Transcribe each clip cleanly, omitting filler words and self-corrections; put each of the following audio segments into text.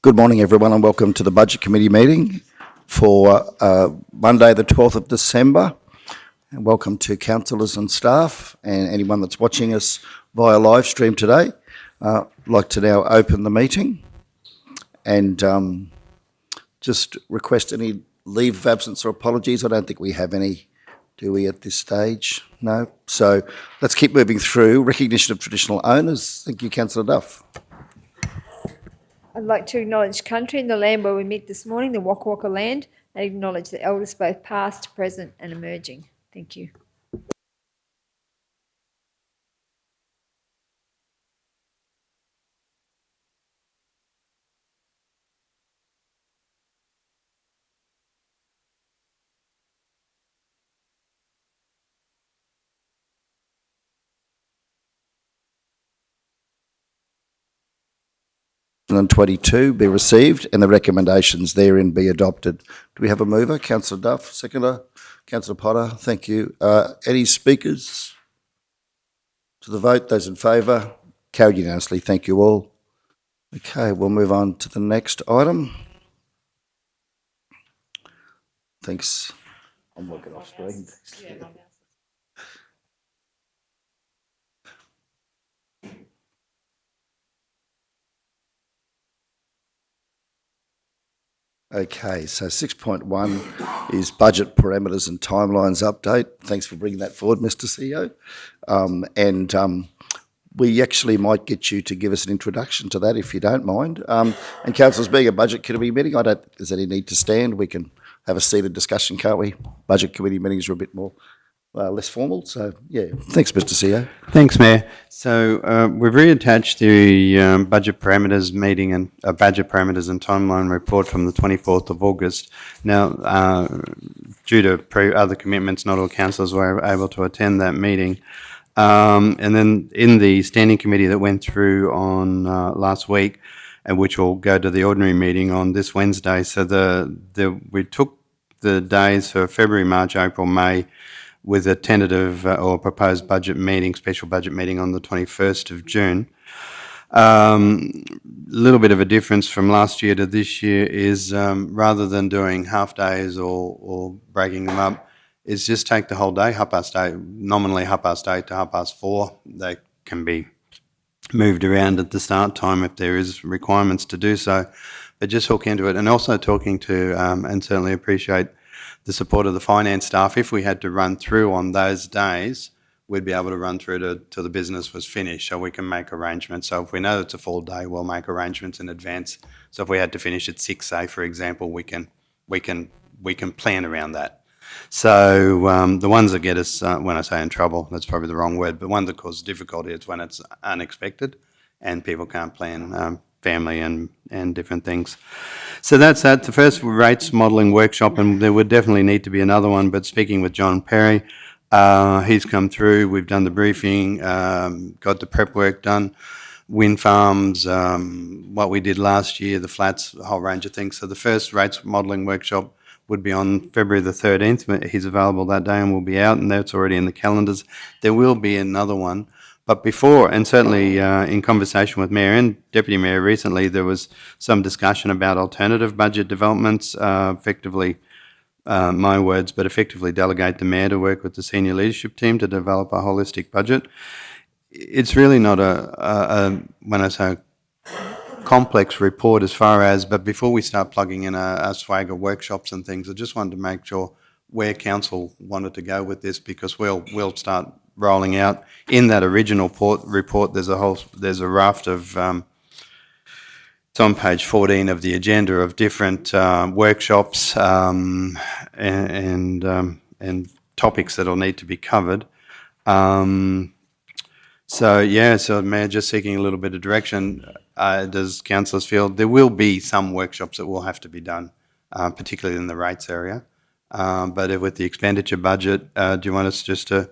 Good morning, everyone, and welcome to the Budget Committee meeting for Monday, the 12th of December. And welcome to councillors and staff and anyone that's watching us via live stream today. I'd like to now open the meeting and just request any leave of absence or apologies. I don't think we have any, do we, at this stage? No. So let's keep moving through. Recognition of traditional owners. Thank you, Councillor Duff. I'd like to acknowledge country and the land where we meet this morning, the Waka Waka land, and acknowledge the elders both past, present and emerging. Thank you. And 22 be received and the recommendations therein be adopted. Do we have a mover? Councillor Duff, seconder. Councillor Potter, thank you. Any speakers to the vote? Those in favour? Carried unanimously. Thank you all. Okay, we'll move on to the next item. Thanks. I'm working off screen. Okay, so 6.1 is budget parameters and timelines update. Thanks for bringing that forward, Mr. CEO. We actually might get you to give us an introduction to that if you don't mind. And councillors, being a budget committee meeting, there's any need to stand. We can have a seated discussion, can't we? Budget committee meetings are a bit more less formal. So, yeah, thanks, Mr. CEO. Thanks, Mayor. So we've reattached the budget parameters meeting and budget parameters and timeline report from the 24th of August. Now, due to other commitments, not all councillors were able to attend that meeting. And then in the standing committee that went through on last week, and which will go to the ordinary meeting on this Wednesday, so we took the days for February, March, April, May, with a tentative or proposed budget meeting, special budget meeting on the 21st of June. A little bit of a difference from last year to this year is rather than doing half days or breaking them up, is just take the whole day, nominally 8:30 to 4:30. They can be moved around at the start time if there is requirements to do so, but just hook into it. And also talking to, and certainly appreciate the support of the finance staff. If we had to run through on those days, we'd be able to run through till the business was finished, so we can make arrangements. So if we know it's a full day, we'll make arrangements in advance. So if we had to finish at 6, say, for example, we can plan around that. So the ones that get us, when I say in trouble, that's probably the wrong word, but one that causes difficulty is when it's unexpected and people can't plan family and different things. So that's that. The first rates modelling workshop, and there would definitely need to be another one, but speaking with John Perry, he's come through, we've done the briefing, got the prep work done, wind farms, what we did last year, the flats, a whole range of things. So the first rates modelling workshop would be on February the 13th. He's available that day and will be out, and that's already in the calendars. There will be another one. But before, and certainly in conversation with Mayor and Deputy Mayor recently, there was some discussion about alternative budget developments, effectively, my words, but effectively delegate the Mayor to work with the senior leadership team to develop a holistic budget. It's really not when I say complex report as far as, but before we start plugging in a swag of workshops and things, I just wanted to make sure where council wanted to go with this, because we'll start rolling out. In that original report, there's a raft of, it's on page 14 of the agenda, of different workshops and topics that'll need to be covered. So Mayor, just seeking a little bit of direction. Does councillors feel there will be some workshops that will have to be done, particularly in the rates area? But with the expenditure budget, do you want us just to,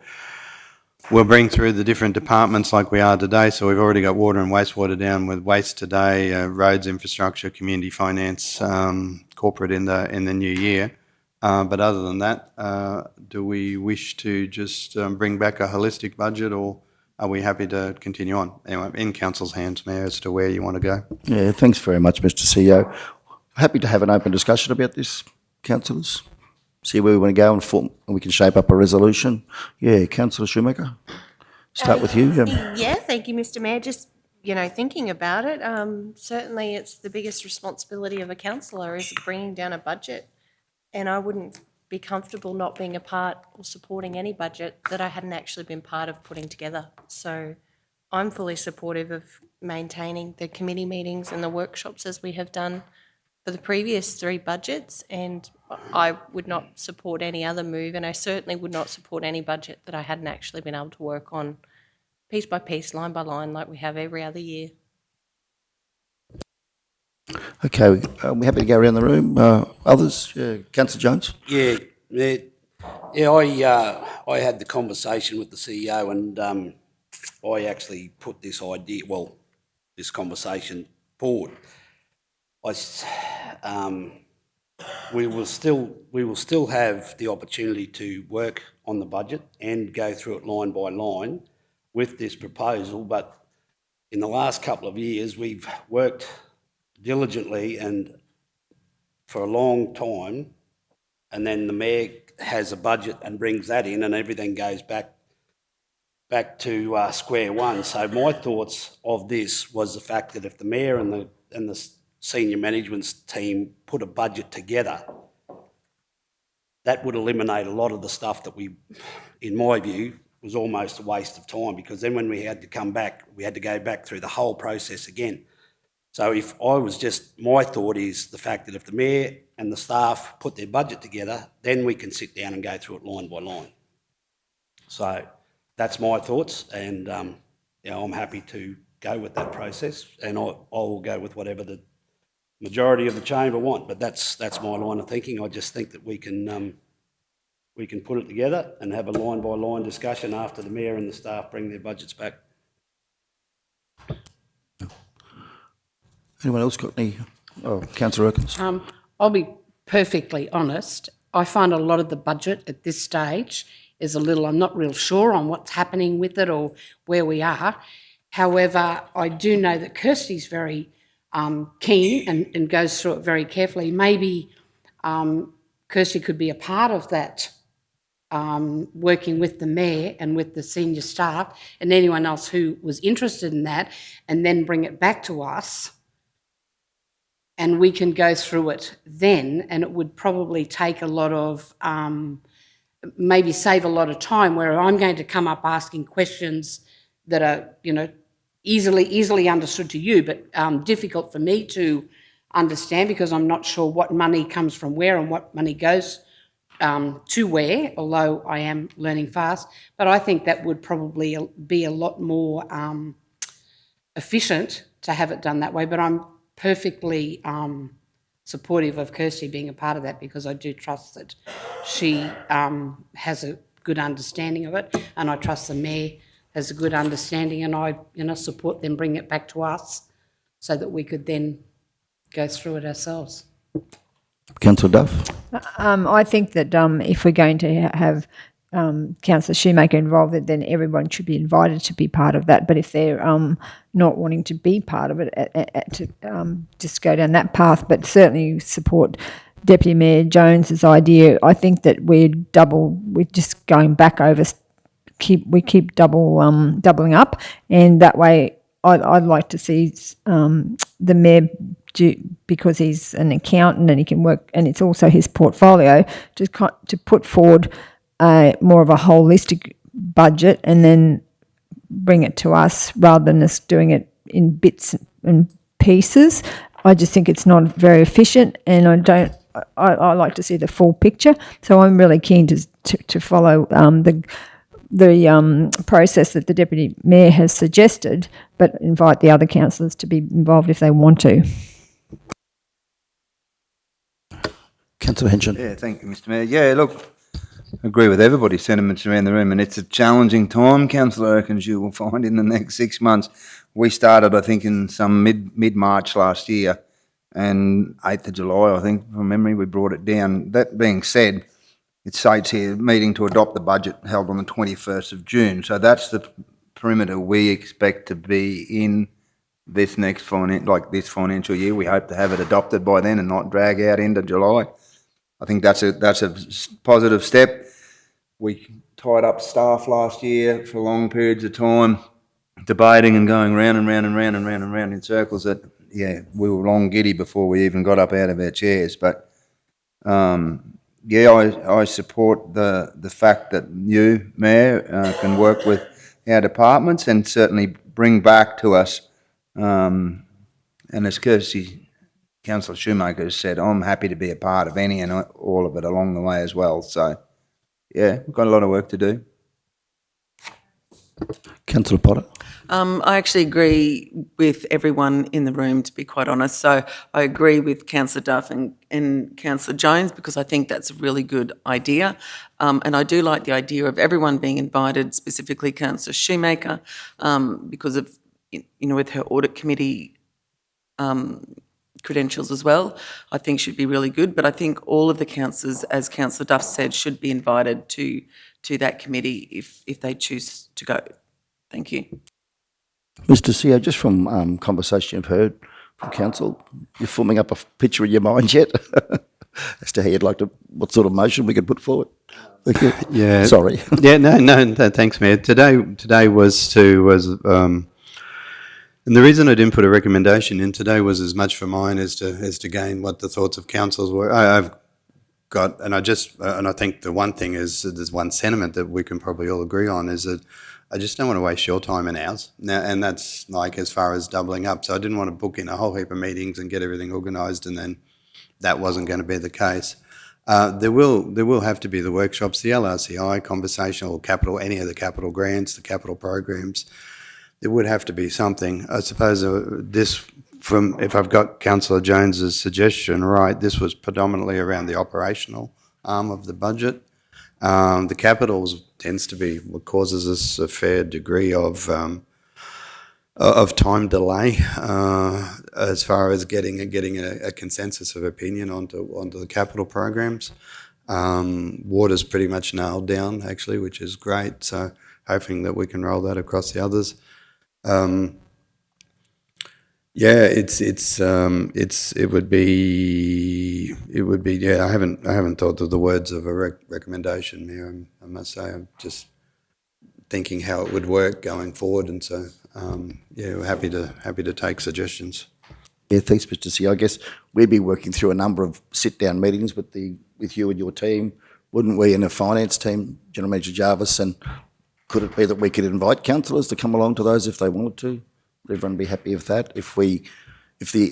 we'll bring through the different departments like we are today. So we've already got water and wastewater down with waste today, roads, infrastructure, community finance, corporate in the new year. But other than that, do we wish to just bring back a holistic budget, or are we happy to continue on? Anyway, in council's hands, Mayor, as to where you want to go. Yeah, thanks very much, Mr CEO. Happy to have an open discussion about this, councillors. See where we want to go and we can shape up a resolution. Yeah, Councillor Shoemaker, start with you. Yeah, thank you, Mr. Mayor. Just, thinking about it, certainly it's the biggest responsibility of a councillor is bringing down a budget. And I wouldn't be comfortable not being a part or supporting any budget that I hadn't actually been part of putting together. So I'm fully supportive of maintaining the committee meetings and the workshops as we have done for the previous 3 budgets, and I would not support any other move, and I certainly would not support any budget that I hadn't actually been able to work on piece by piece, line by line, like we have every other year. Okay, we're happy to go around the room. Others? Councillor Jones? Yeah, I had the conversation with the CEO, and I actually put this conversation forward. We will still have the opportunity to work on the budget and go through it line by line with this proposal, but in the last couple of years we've worked diligently and for a long time, and then the Mayor has a budget and brings that in and everything goes back to square one. So my thoughts of this was the fact that if the Mayor and the senior management team put a budget together, that would eliminate a lot of the stuff that in my view, was almost a waste of time, because then when we had to come back, we had to go back through the whole process again. So my thought is the fact that if the Mayor and the staff put their budget together, then we can sit down and go through it line by line. So that's my thoughts, and I'm happy to go with that process, and I will go with whatever the majority of the chamber want. But that's my line of thinking. I just think that we can put it together and have a line by line discussion after the Mayor and the staff bring their budgets back. Anyone else got any? Oh, Councillor Erkins. I'll be perfectly honest. I find a lot of the budget at this stage is I'm not real sure on what's happening with it or where we are. However, I do know that Kirsty's very keen and goes through it very carefully. Maybe Kirsty could be a part of that, working with the Mayor and with the senior staff and anyone else who was interested in that, and then bring it back to us. And we can go through it then, and it would probably take a lot of, maybe save a lot of time, where I'm going to come up asking questions that are, easily understood to you, but difficult for me to understand, because I'm not sure what money comes from where and what money goes to where, although I am learning fast. But I think that would probably be a lot more efficient to have it done that way. But I'm perfectly supportive of Kirsty being a part of that, because I do trust that she has a good understanding of it, and I trust the Mayor has a good understanding, and I support them bring it back to us so that we could then go through it ourselves. Councillor Duff. I think that if we're going to have Councillor Shoemaker involved, then everyone should be invited to be part of that. But if they're not wanting to be part of it, to just go down that path, but certainly support Deputy Mayor Jones's idea. I think that we're just going back over. We keep doubling up, and that way I'd like to see the Mayor because he's an accountant and he can work, and it's also his portfolio, to put forward more of a holistic budget and then bring it to us rather than us doing it in bits and pieces. I just think it's not very efficient, and I like to see the full picture. So I'm really keen to follow the process that the Deputy Mayor has suggested, but invite the other councillors to be involved if they want to. Councillor Henson. Yeah, thank you, Mr. Mayor. Yeah, look, I agree with everybody's sentiments around the room, and it's a challenging time, Councillor Erkins, you will find in the next 6 months. We started, I think, in some mid-March last year, and 8th of July, I think, from memory, we brought it down. That being said, it states here, meeting to adopt the budget held on the 21st of June. So that's the perimeter we expect to be in this next financial year. We hope to have it adopted by then and not drag out into July. I think that's a positive step. We tied up staff last year for long periods of time, debating and going round and round and round and round and round in circles that, yeah, we were long giddy before we even got up out of our chairs. But, I support the fact that you, Mayor, can work with our departments and certainly bring back to us, and as courtesy Councillor Shoemaker has said, I'm happy to be a part of any and all of it along the way as well. So, yeah, we've got a lot of work to do. Councillor Potter. I actually agree with everyone in the room, to be quite honest. So I agree with Councillor Duff and Councillor Jones, because I think that's a really good idea. And I do like the idea of everyone being invited, specifically Councillor Shoemaker, because of, with her audit committee credentials as well, I think should be really good. But I think all of the councillors, as Councillor Duff said, should be invited to that committee if they choose to go. Thank you. Mr. CEO, just from conversation you've heard from council, you're forming up a picture in your mind yet as to how you'd like to, what sort of motion we could put forward? Thank you. Yeah. Sorry. Yeah, no, thanks, Mayor. Today was and the reason I didn't put a recommendation in today was as much for mine as to gain what the thoughts of councils were. I've got, and I think the one thing is, there's one sentiment that we can probably all agree on, is that I just don't want to waste your time and ours. Now, and that's like as far as doubling up. So I didn't want to book in a whole heap of meetings and get everything organised, and then that wasn't going to be the case. There will have to be the workshops, the LRCI, conversational capital, any of the capital grants, the capital programs. There would have to be something. I suppose if I've got Councillor Jones's suggestion right, this was predominantly around the operational arm of the budget. The capitals tends to be what causes us a fair degree of time delay as far as getting a consensus of opinion onto the capital programs. Water's pretty much nailed down actually, which is great. So hoping that we can roll that across the others. It would be. Yeah, I haven't thought of the words of a recommendation, Mayor. I must say, I'm just thinking how it would work going forward, and so we're happy to take suggestions. Yeah, thanks, Mr. CEO. I guess we'd be working through a number of sit-down meetings with you and your team, wouldn't we, in a finance team, General Manager Jarvis, and could it be that we could invite councillors to come along to those if they wanted to? Would everyone be happy with that? If the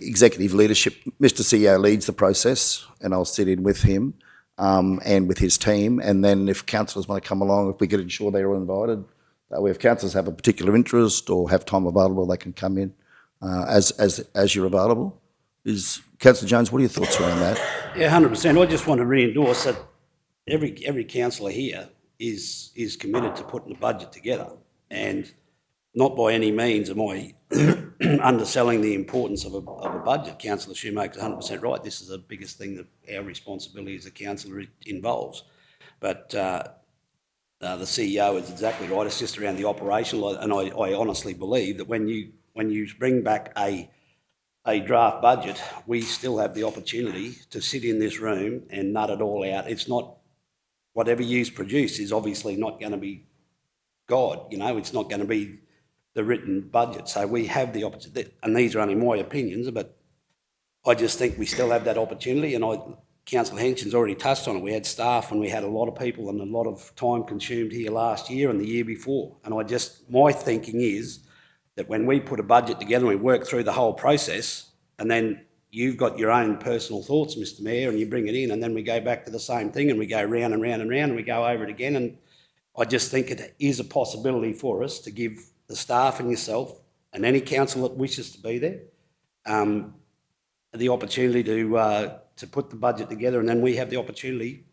executive leadership, Mr. CEO leads the process, and I'll sit in with him and with his team, and then if councillors want to come along, if we could ensure they're all invited, that way if councillors have a particular interest or have time available, they can come in as you're available. Councillor Jones, what are your thoughts around that? Yeah, 100%. I just want to re-endorse that every councillor here is committed to putting the budget together, and not by any means am I underselling the importance of a budget. Councillor Shoemaker's 100% right. This is the biggest thing that our responsibility as a councillor involves. But the CEO is exactly right. It's just around the operational, and I honestly believe that when you bring back a draft budget, we still have the opportunity to sit in this room and nut it all out. It's not, whatever you produce is obviously not going to be God, it's not going to be the written budget. So we have the opportunity, and these are only my opinions, but I just think we still have that opportunity, and Councillor Henson's already touched on it. We had staff and we had a lot of people and a lot of time consumed here last year and the year before. And my thinking is that when we put a budget together and we work through the whole process, and then you've got your own personal thoughts, Mr. Mayor, and you bring it in, and then we go back to the same thing and we go round and round and round and we go over it again. And I just think it is a possibility for us to give the staff and yourself and any council that wishes to be there the opportunity to put the budget together, and then we have the opportunity,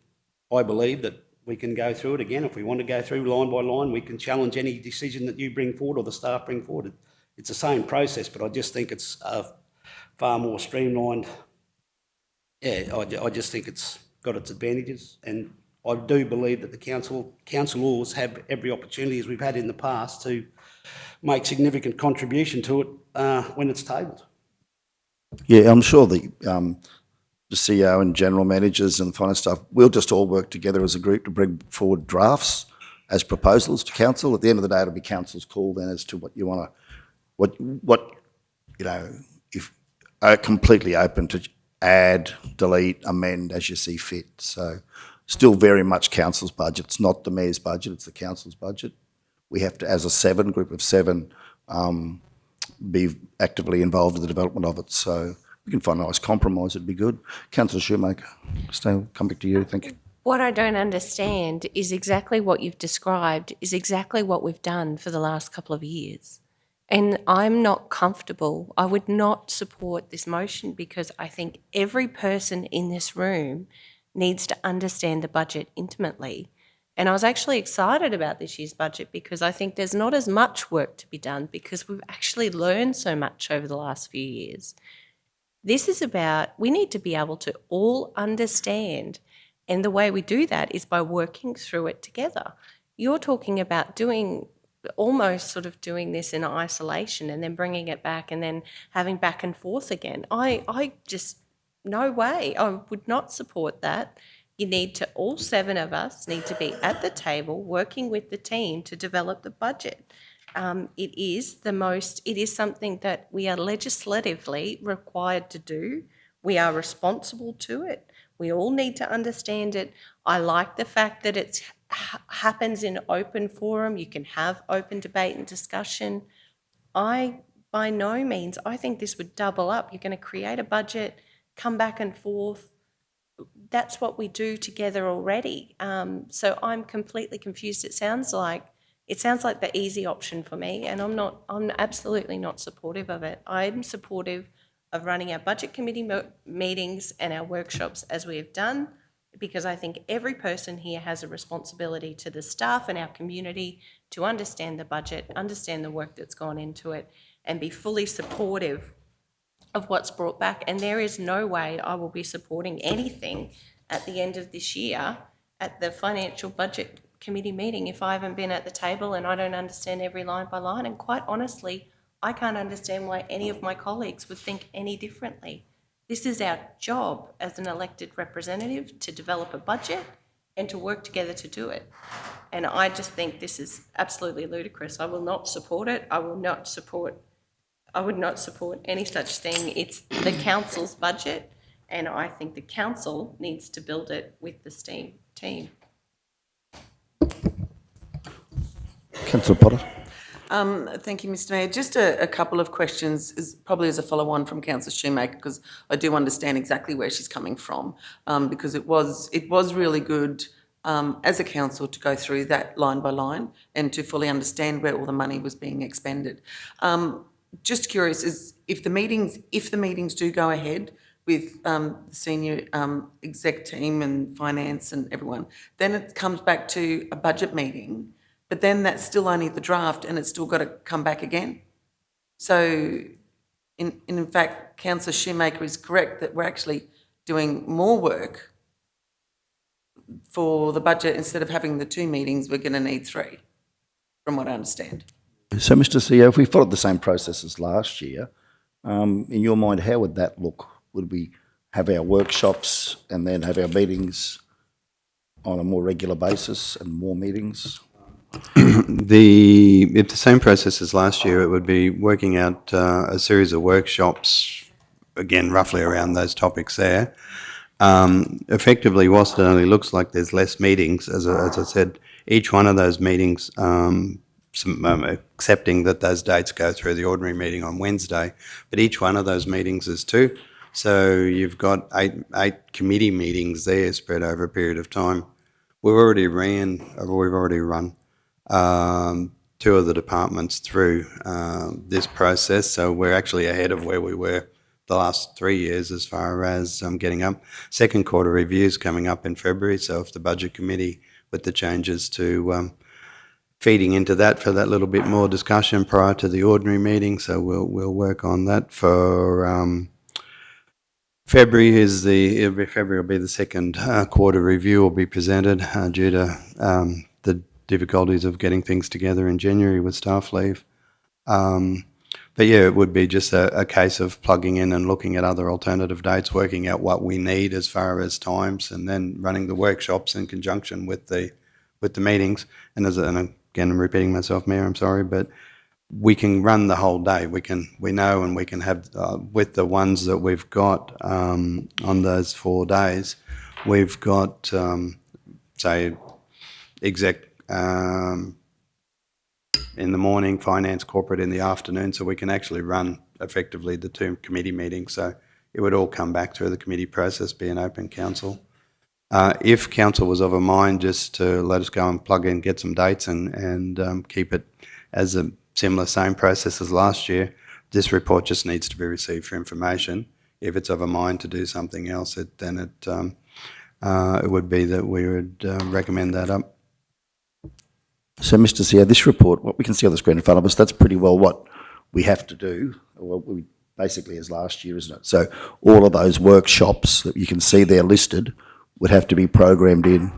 I believe, that we can go through it again. If we want to go through line by line, we can challenge any decision that you bring forward or the staff bring forward. It's the same process, but I just think it's far more streamlined. Yeah, I just think it's got its advantages, and I do believe that the councillors have every opportunity, as we've had in the past, to make significant contribution to it when it's tabled. Yeah, I'm sure the CEO and general managers and finance staff, we'll just all work together as a group to bring forward drafts as proposals to council. At the end of the day, it'll be council's call then as to what you want to, if completely open to add, delete, amend as you see fit. So still very much council's budget. It's not the mayor's budget, it's the council's budget. We have to, as a group of seven, be actively involved in the development of it. So we can find a nice compromise, it'd be good. Councillor Shoemaker, come back to you, thank you. What I don't understand is exactly what you've described is exactly what we've done for the last couple of years. And I'm not comfortable. I would not support this motion because I think every person in this room needs to understand the budget intimately. And I was actually excited about this year's budget because I think there's not as much work to be done because we've actually learned so much over the last few years. This is about, we need to be able to all understand, and the way we do that is by working through it together. You're talking about almost sort of doing this in isolation and then bringing it back and then having back and forth again. I just, no way. I would not support that. You need to, all seven of us need to be at the table working with the team to develop the budget. It is something that we are legislatively required to do. We are responsible to it. We all need to understand it. I like the fact that it happens in open forum. You can have open debate and discussion. By no means, I think this would double up. You're going to create a budget, come back and forth. That's what we do together already. So I'm completely confused. It sounds like the easy option for me, and I'm absolutely not supportive of it. I'm supportive of running our budget committee meetings and our workshops as we have done, because I think every person here has a responsibility to the staff and our community to understand the budget, understand the work that's gone into it, and be fully supportive of what's brought back. And there is no way I will be supporting anything at the end of this year at the financial budget committee meeting if I haven't been at the table and I don't understand every line by line. And quite honestly, I can't understand why any of my colleagues would think any differently. This is our job as an elected representative, to develop a budget and to work together to do it. And I just think this is absolutely ludicrous. I will not support it. I would not support any such thing. It's the council's budget, and I think the council needs to build it with the team. Councillor Potter. Thank you, Mr Mayor. Just a couple of questions, probably as a follow-on from Councillor Shoemaker, because I do understand exactly where she's coming from, because it was really good as a council to go through that line by line and to fully understand where all the money was being expended. Just curious, is if the meetings do go ahead with the senior exec team and finance and everyone, then it comes back to a budget meeting. But then that's still only the draft and it's still got to come back again. So in fact, Councillor Shoemaker is correct that we're actually doing more work for the budget. Instead of having the 2 meetings, we're going to need 3, from what I understand. So, Mr CEO, if we followed the same process as last year, in your mind, how would that look? Would we have our workshops and then have our meetings on a more regular basis and more meetings? If the same process as last year, it would be working out a series of workshops, again, roughly around those topics there. Effectively, whilst it only looks like there's less meetings, as I said, each one of those meetings, accepting that those dates go through the ordinary meeting on Wednesday, but each one of those meetings is 2. So you've got eight committee meetings there spread over a period of time. We've already run 2 of the departments through this process, so we're actually ahead of where we were the last 3 years as far as getting up. Second quarter review's coming up in February, so if the budget committee, with the changes to feeding into that for that little bit more discussion prior to the ordinary meeting, so we'll work on that for February. February will be the second quarter review will be presented due to the difficulties of getting things together in January with staff leave. But yeah, it would be just a case of plugging in and looking at other alternative dates, working out what we need as far as times, and then running the workshops in conjunction with the meetings. And and again, I'm repeating myself, Mayor, I'm sorry, but we can run the whole day. We know, and we can have with the ones that we've got on those 4 days, we've got say exec. In the morning, finance, corporate in the afternoon, so we can actually run effectively the 2 committee meetings. So it would all come back through the committee process, be an open council. If council was of a mind just to let us go and plug in, get some dates and keep it as a similar, same process as last year, this report just needs to be received for information. If it's of a mind to do something else, then it would be that we would recommend that up. So, Mr. Sear, this report, what we can see on the screen in front of us, that's pretty well what we have to do, or what we basically as last year, isn't it? So all of those workshops that you can see there listed would have to be programmed in,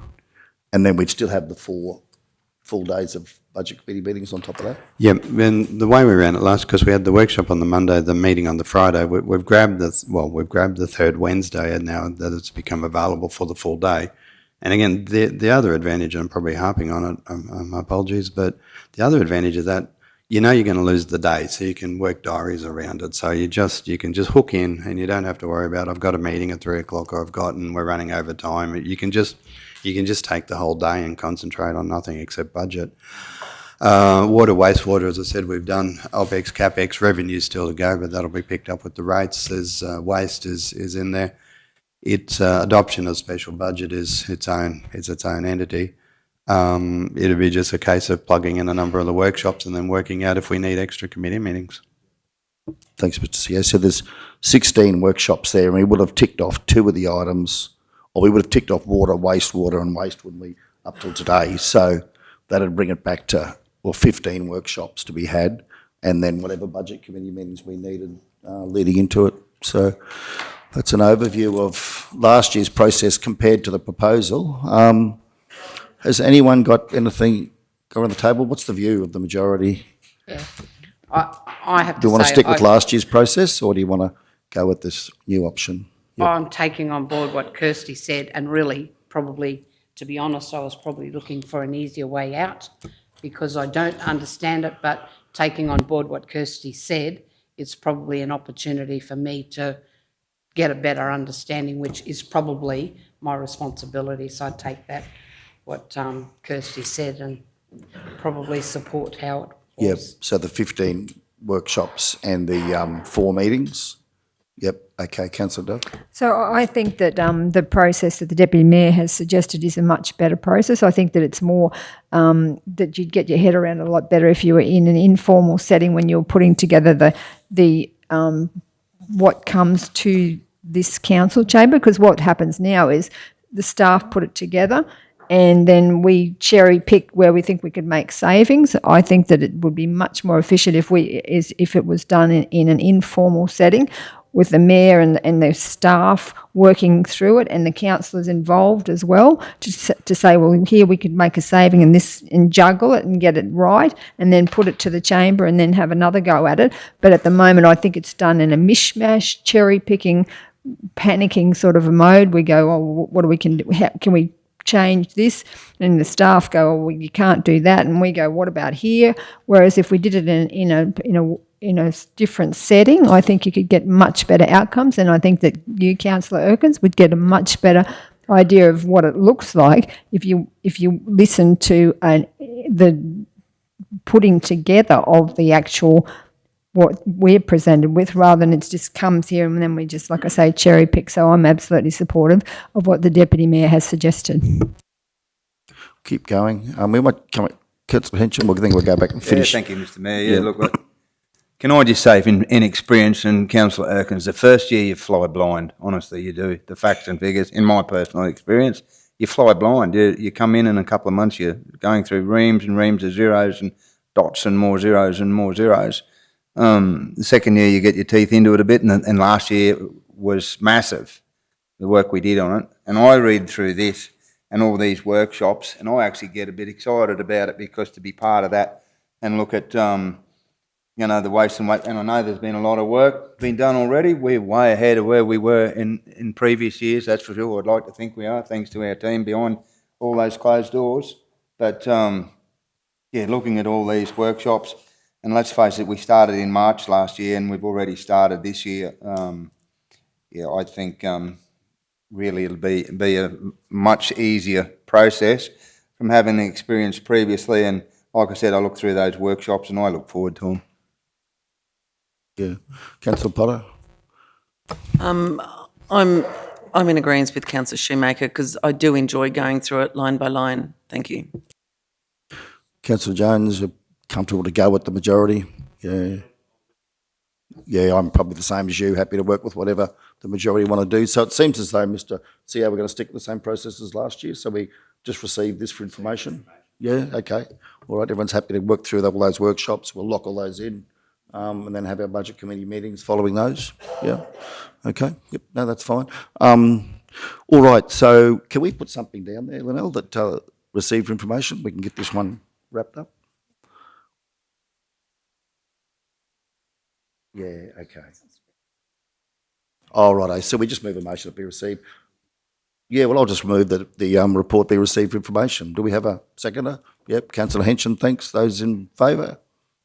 and then we'd still have the 4 full days of budget committee meetings on top of that? Yeah, and the way we ran it last, because we had the workshop on the Monday, the meeting on the Friday, we've grabbed the 3rd Wednesday, and now that it's become available for the full day. And again, the other advantage, and I'm probably harping on it, my apologies, but the other advantage of that, you know you're going to lose the day, so you can work diaries around it. So you can just hook in, and you don't have to worry about, I've got a meeting at 3 o'clock, or we're running over time. You can just take the whole day and concentrate on nothing except budget. Water, wastewater, as I said, we've done OPEX, CAPEX, revenue's still to go, but that'll be picked up with the rates. There's waste is in there. Its adoption of special budget is its own entity. It'll be just a case of plugging in a number of the workshops and then working out if we need extra committee meetings. Thanks, Mr. Sear. So there's 16 workshops there, and we would have ticked off 2 of the items, or we would have ticked off water, wastewater and waste, wouldn't we, up till today. So that'd bring it back to 15 workshops to be had, and then whatever budget committee meetings we needed leading into it. So that's an overview of last year's process compared to the proposal. Has anyone got anything go on the table? What's the view of the majority? Yeah. I have to say... Do you want to stick with last year's process, or do you want to go with this new option? Yep. I'm taking on board what Kirsty said, and really, probably, to be honest, I was probably looking for an easier way out because I don't understand it, but taking on board what Kirsty said, it's probably an opportunity for me to get a better understanding, which is probably my responsibility. So I take that, what Kirsty said, and probably support how it was. Yep, so the 15 workshops and the 4 meetings. Yep, okay, Councillor Dove. So I think that the process that the Deputy Mayor has suggested is a much better process. I think that it's more that you'd get your head around it a lot better if you were in an informal setting when you're putting together the what comes to this council chamber, because what happens now is the staff put it together and then we cherry pick where we think we could make savings. I think that it would be much more efficient if it was done in an informal setting with the mayor and the staff working through it and the councillors involved as well to say, well, here we could make a saving and juggle it and get it right and then put it to the chamber and then have another go at it. But at the moment, I think it's done in a mishmash, cherry picking, panicking sort of a mode. We go, oh, what do we can do? How can we change this? And the staff go, oh, well, you can't do that. And we go, what about here? Whereas if we did it in a different setting, I think you could get much better outcomes, and I think that you, Councillor Erkins, would get a much better idea of what it looks like if you listen to the putting together of the actual what we're presented with, rather than it just comes here and then we just, like I say, cherry pick. So I'm absolutely supportive of what the Deputy Mayor has suggested. Keep going. We might come at Councillor Hensham. I think we'll go back and finish. Yeah, thank you, Mr Mayor. Yeah, look, can I just say, in experience, and Councillor Erkins, the first year you fly blind. Honestly, you do. The facts and figures, in my personal experience, you fly blind. You come in a couple of months, you're going through reams and reams of zeros and dots and more zeros and more zeros. The second year you get your teeth into it a bit, and last year was massive, the work we did on it. And I read through this and all these workshops, and I actually get a bit excited about it, because to be part of that and look at the waste and weight, and I know there's been a lot of work been done already. We're way ahead of where we were in previous years, that's for sure. I'd like to think we are, thanks to our team behind all those closed doors. But, yeah, looking at all these workshops, and let's face it, we started in March last year and we've already started this year. Yeah, I think really it'll be a much easier process from having the experience previously. And like I said, I look through those workshops and I look forward to them. Yeah. Councillor Potter? I'm in agreement with Councillor Shoemaker because I do enjoy going through it line by line. Thank you. Councillor Jones, you're comfortable to go with the majority? Yeah. Yeah, I'm probably the same as you, happy to work with whatever the majority want to do. So it seems as though, Mr. CEO, we're going to stick with the same process as last year, so we just receive this for information? Yeah, okay. All right, everyone's happy to work through all those workshops, we'll lock all those in, and then have our budget committee meetings following those? Yeah, okay, yep, no, that's fine. All right, so can we put something down there, Linnell, that received information? We can get this one wrapped up? Yeah, okay. All right, so we just move a motion to be received. Yeah, well, I'll just move that the report be received for information. Do we have a seconder? Yep, Councillor Henson, thanks. Those in favour?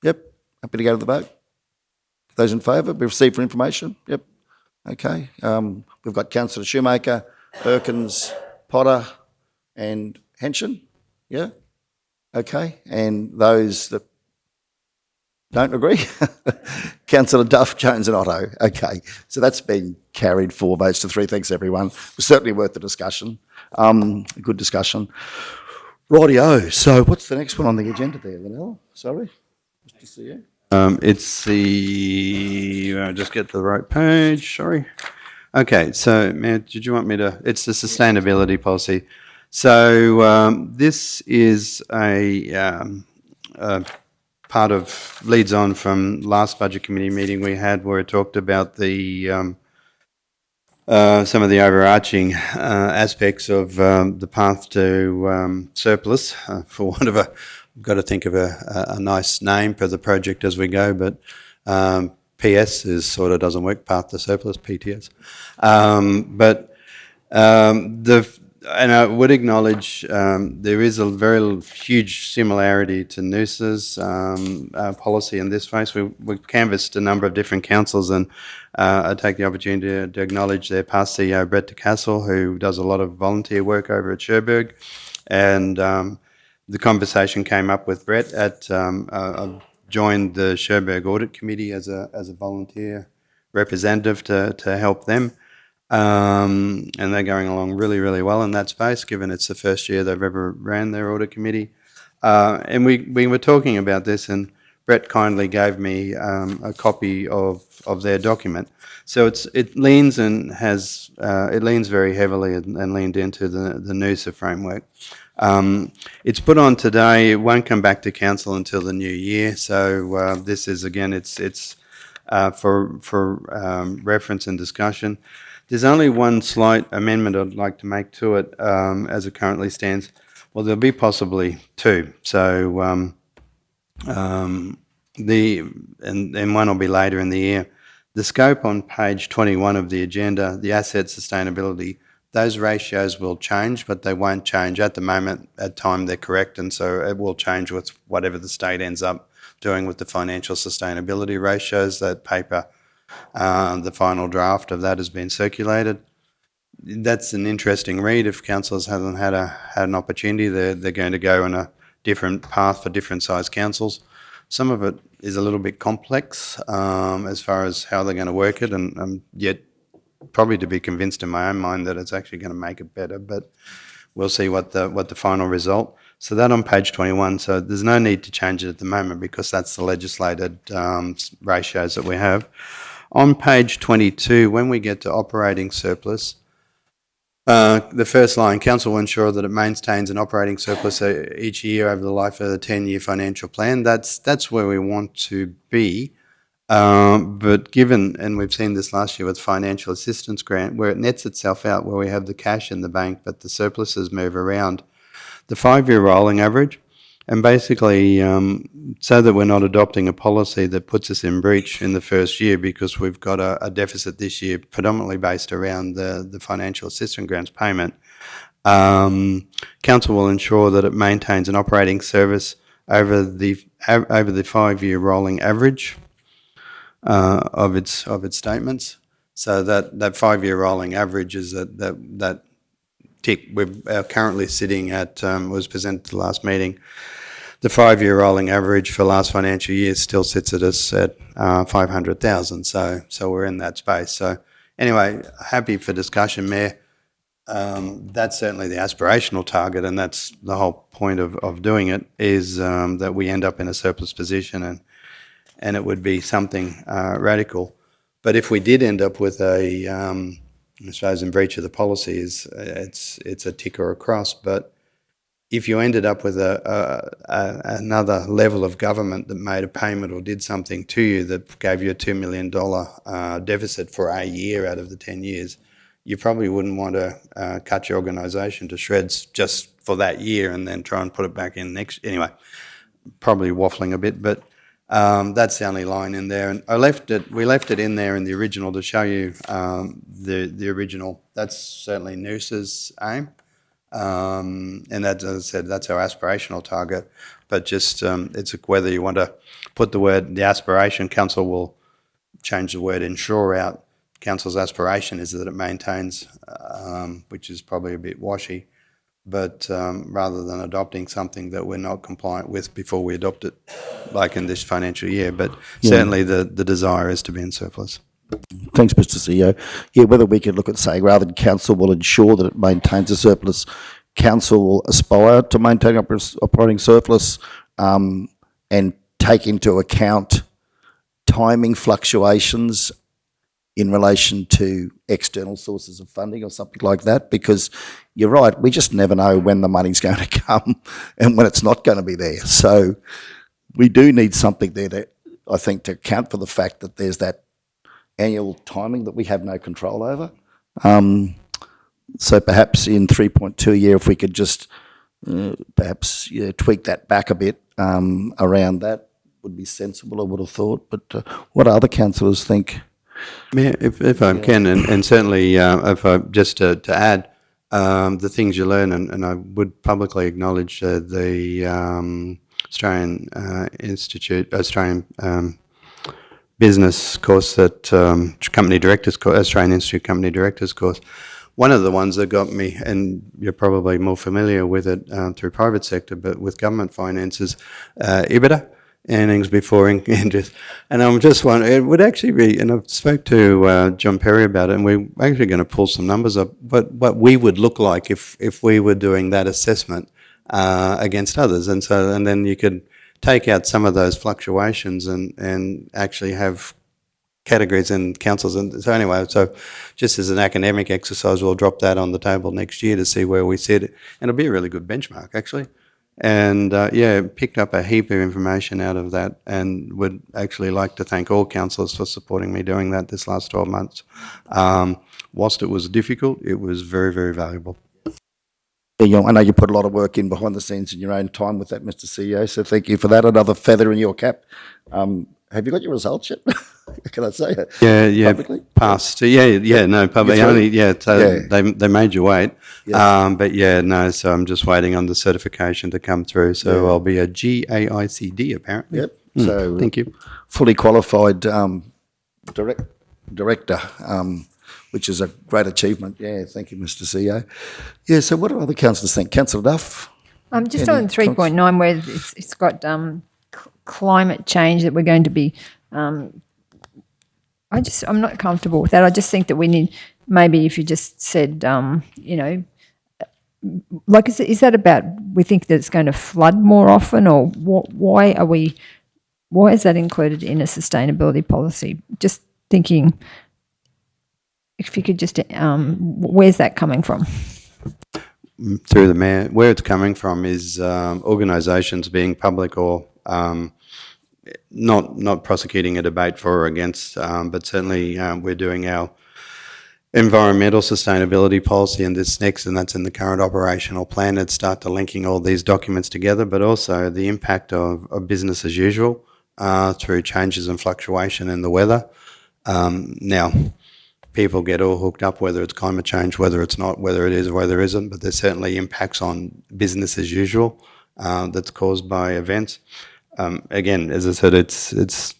Yep, happy to go to the vote. Those in favour, be received for information? Yep, okay. We've got Councillor Shoemaker, Perkins, Potter and Henson, yeah? Okay, and those that don't agree? Councillor Duff, Jones and Otto. Okay, so that's been carried 4 votes to 3. Thanks, everyone. It was certainly worth the discussion. A good discussion. Rightio, so what's the next one on the agenda there, Linnell? Sorry, just to see you. It's the, I'll just get to the right page, sorry. Okay, so, Mayor, did you want me to, it's the sustainability policy. So this is a part of, leads on from last budget committee meeting we had where it talked about the some of the overarching aspects of the path to surplus, for want of a, I've got to think of a nice name for the project as we go, but PS is sort of doesn't work, path to surplus, PTS. And I would acknowledge there is a very huge similarity to Noosa's policy in this space. We've canvassed a number of different councils, and I take the opportunity to acknowledge their past CEO, Brett de Castle, who does a lot of volunteer work over at Cherbourg. And the conversation came up with Brett at, I've joined the Cherbourg Audit Committee as a volunteer representative to help them. And they're going along really, really well in that space, given it's the first year they've ever ran their audit committee. And we were talking about this, and Brett kindly gave me a copy of their document. So it leans and has it leans very heavily and leaned into the NUSA framework. It's put on today. It won't come back to council until the new year. So this is again, it's for reference and discussion. There's only one slight amendment I'd like to make to it as it currently stands. Well, there'll be possibly 2. So and one will be later in the year. The scope on page 21 of the agenda, the asset sustainability, those ratios will change, but they won't change at the moment. At time they're correct, and so it will change with whatever the state ends up doing with the financial sustainability ratios. That paper, the final draft of that has been circulated. That's an interesting read. If councillors haven't had an opportunity, they're going to go on a different path for different size councils. Some of it is a little bit complex as far as how they're going to work it, and I'm yet probably to be convinced in my own mind that it's actually going to make it better, but we'll see what the final result. So that on page 21, so there's no need to change it at the moment because that's the legislated ratios that we have. On page 22, when we get to operating surplus, the first line, council will ensure that it maintains an operating surplus each year over the life of the 10-year financial plan. That's where we want to be. But given, and we've seen this last year with financial assistance grant, where it nets itself out, where we have the cash in the bank, but the surpluses move around. The 5-year rolling average And basically, so that we're not adopting a policy that puts us in breach in the first year because we've got a deficit this year predominantly based around the financial assistance grants payment, Council will ensure that it maintains an operating service over the 5-year rolling average of its statements. So that 5-year rolling average is that tick we're currently sitting at was presented at the last meeting. The 5-year rolling average for last financial year still sits at us at 500,000. So we're in that space. So anyway, happy for discussion, Mayor. That's certainly the aspirational target, and that's the whole point of doing it, is that we end up in a surplus position, and it would be something radical. But if we did end up with I suppose in breach of the policy, it's a tick or a cross. But if you ended up with another level of government that made a payment or did something to you that gave you a $2 million deficit for a year out of the 10 years, you probably wouldn't want to cut your organisation to shreds just for that year and then try and put it back in next. Anyway, probably waffling a bit, but that's the only line in there. And we left it in there in the original to show you the original. That's certainly Noosa's aim. And that, as I said, that's our aspirational target. But just it's whether you want to put the aspiration. Council will change the word ensure out. Council's aspiration is that it maintains, which is probably a bit washy, but rather than adopting something that we're not compliant with before we adopt it, like in this financial year. But certainly the desire is to be in surplus. Thanks, Mr. CEO. Yeah, whether we could look at saying rather than council will ensure that it maintains a surplus, council will aspire to maintain operating surplus and take into account timing fluctuations in relation to external sources of funding or something like that, because you're right, we just never know when the money's going to come and when it's not going to be there. So we do need something there that I think to account for the fact that there's that annual timing that we have no control over. So perhaps in 3.2 a year, if we could just perhaps tweak that back a bit around that would be sensible, I would have thought. But what do other councillors think? Mayor, if I can, and certainly if I just to add, the things you learn, and I would publicly acknowledge the Australian business course, that company directors course, Australian Institute Company Directors course. One of the ones that got me, and you're probably more familiar with it through private sector, but with government finances, EBITDA, earnings before interest. And I'm just wondering, it would actually be, and I spoke to John Perry about it, and we're actually going to pull some numbers up, but what we would look like if we were doing that assessment against others. And then you could take out some of those fluctuations and actually have categories and councils. And so anyway, so just as an academic exercise, we'll drop that on the table next year to see where we sit. And it'll be a really good benchmark, actually. And picked up a heap of information out of that, and would actually like to thank all councillors for supporting me doing that this last 12 months. Whilst it was difficult, it was very, very valuable. Yeah, I know you put a lot of work in behind the scenes in your own time with that, Mr. CEO, so thank you for that. Another feather in your cap. Have you got your results yet? Can I say it? Yeah, publicly? Passed. No, publicly. They made you wait. Yes. So I'm just waiting on the certification to come through. So I'll be a GAICD apparently. Yep. So thank you. Fully qualified director, which is a great achievement. Yeah, thank you, Mr. CEO. Yeah, so what do other councillors think? Councillor Duff? Just Any on 3.9 where it's got climate change that we're going to be, I'm not comfortable with that. I just think that we need, maybe if you just said, like is that about, we think that it's going to flood more often, or why is that included in a sustainability policy? Just thinking, if you could just, where's that coming from? Through the Mayor, where it's coming from is organisations being public or not prosecuting a debate for or against, but certainly we're doing our environmental sustainability policy and this next, and that's in the current operational plan, it'd start to linking all these documents together, but also the impact of business as usual through changes and fluctuation in the weather. Now, people get all hooked up, whether it's climate change, whether it's not, whether it is, whether it isn't, but there's certainly impacts on business as usual that's caused by events. Again, as I said, it's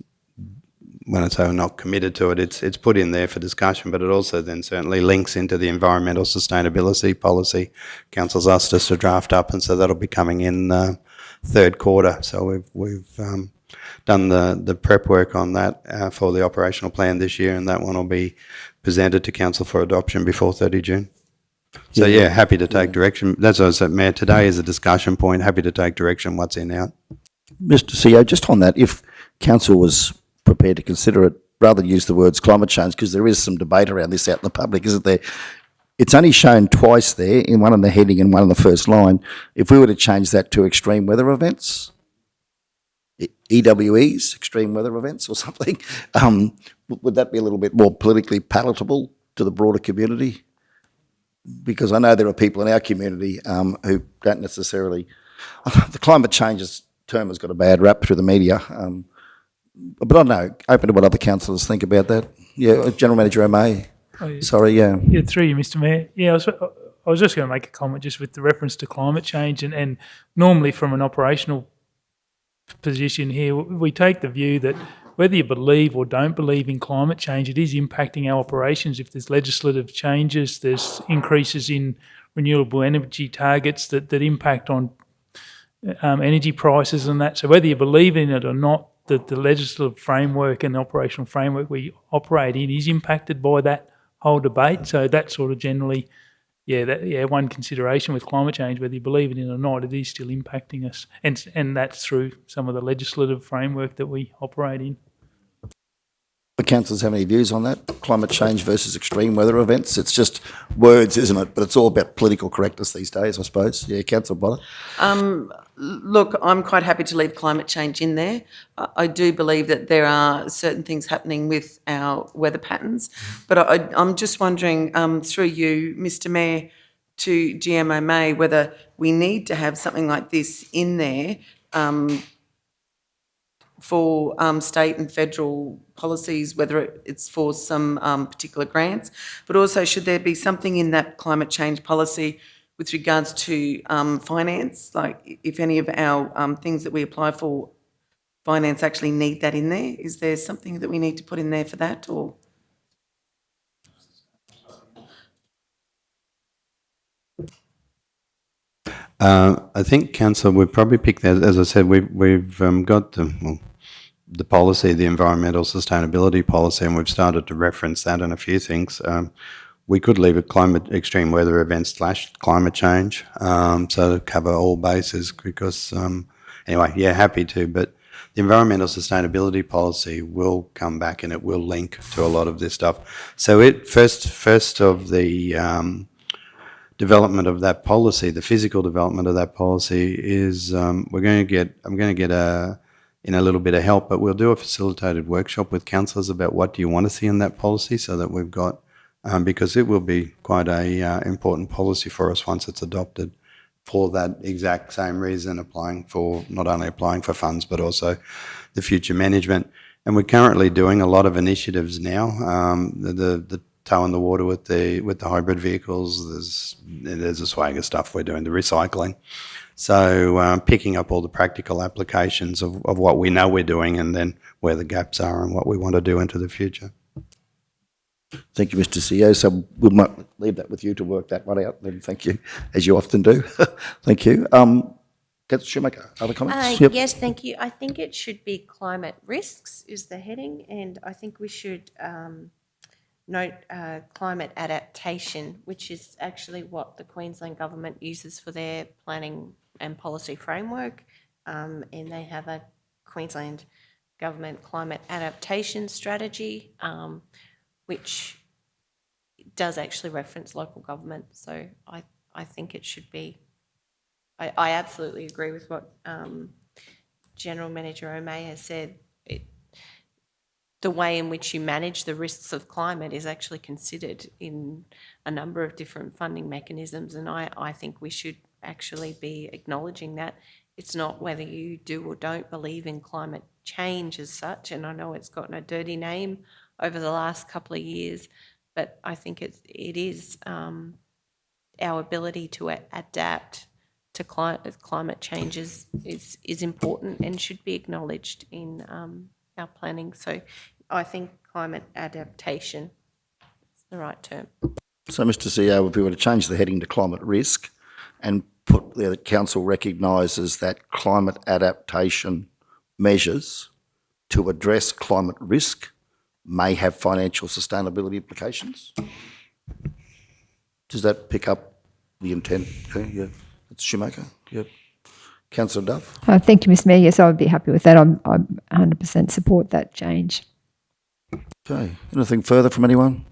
when I say we're not committed to it, it's put in there for discussion, but it also then certainly links into the environmental sustainability policy Council's asked us to draft up, and so that'll be coming in third quarter. So we've done the prep work on that for the operational plan this year, and that one will be presented to Council for adoption before 30 June. So yeah, happy to take direction. That's what I said, Mayor, today is a discussion point, happy to take direction, what's in out. Mr CEO, just on that, if council was prepared to consider it, rather than use the words climate change, because there is some debate around this out in the public, isn't there? It's only shown twice there, in one in the heading and one in the first line. If we were to change that to extreme weather events, EWEs, extreme weather events or something, would that be a little bit more politically palatable to the broader community? Because I know there are people in our community who don't necessarily... The climate change term has got a bad rap through the media, but I don't know, open to what other councillors think about that. Yeah, General Manager O'May. Oh, yeah. Sorry, yeah. Yeah, through you, Mr Mayor. Yeah, I was just going to make a comment just with the reference to climate change, and normally from an operational position here, we take the view that whether you believe or don't believe in climate change, it is impacting our operations. If there's legislative changes, there's increases in renewable energy targets that impact on energy prices and that. So whether you believe in it or not, the legislative framework and the operational framework we operate in is impacted by that whole debate. So that's sort of generally, one consideration with climate change, whether you believe in it or not, it is still impacting us. And that's through some of the legislative framework that we operate in. The councillors have any views on that? Climate change versus extreme weather events? It's just words, isn't it? But it's all about political correctness these days, I suppose. Yeah, Councillor Botter? Look, I'm quite happy to leave climate change in there. I do believe that there are certain things happening with our weather patterns, but I'm just wondering, through you, Mr Mayor, to GM O'May, whether we need to have something like this in there for state and federal policies, whether it's for some particular grants, but also should there be something in that climate change policy with regards to finance, like if any of our things that we apply for finance actually need that in there? Is there something that we need to put in there for that, or? I think, Councillor, we'd probably pick that. As I said, we've got the policy, the environmental sustainability policy, and we've started to reference that in a few things. We could leave it extreme weather events / climate change, so to cover all bases, because, anyway, yeah, happy to, but the environmental sustainability policy will come back and it will link to a lot of this stuff. So first of the development of that policy, the physical development of that policy is I'm going to get in a little bit of help, but we'll do a facilitated workshop with councillors about what do you want to see in that policy, so that we've got, because it will be quite a important policy for us once it's adopted, for that exact same reason, not only applying for funds, but also the future management. And we're currently doing a lot of initiatives now. The toe in the water with the hybrid vehicles. There's a swag of stuff we're doing, the recycling. So picking up all the practical applications of what we know we're doing, and then where the gaps are and what we want to do into the future. Thank you, Mr CEO. So we might leave that with you to work that one out then. Thank you, as you often do. Thank you. Councillor Shoemaker, other comments? Yep. Yes, thank you. I think it should be climate risks is the heading, and I think we should note climate adaptation, which is actually what the Queensland Government uses for their planning and policy framework, and they have a Queensland Government climate adaptation strategy, which does actually reference local government. So I think it should be, I absolutely agree with what General Manager O'May has said. the way in which you manage the risks of climate is actually considered in a number of different funding mechanisms, and I think we should actually be acknowledging that. It's not whether you do or don't believe in climate change as such, and I know it's gotten a dirty name over the last couple of years, but I think it is our ability to adapt to climate change is important and should be acknowledged in our planning. So I think climate adaptation is the right term. So, Mr CEO, if we were to change the heading to climate risk and put there that council recognises that climate adaptation measures to address climate risk may have financial sustainability implications? Does that pick up the intent? Okay, yeah. It's Shoemaker. Yeah. Councillor Duff. Thank you, Mr Mayor. Yes, I would be happy with that. I 100% support that change. Okay. Anything further from anyone?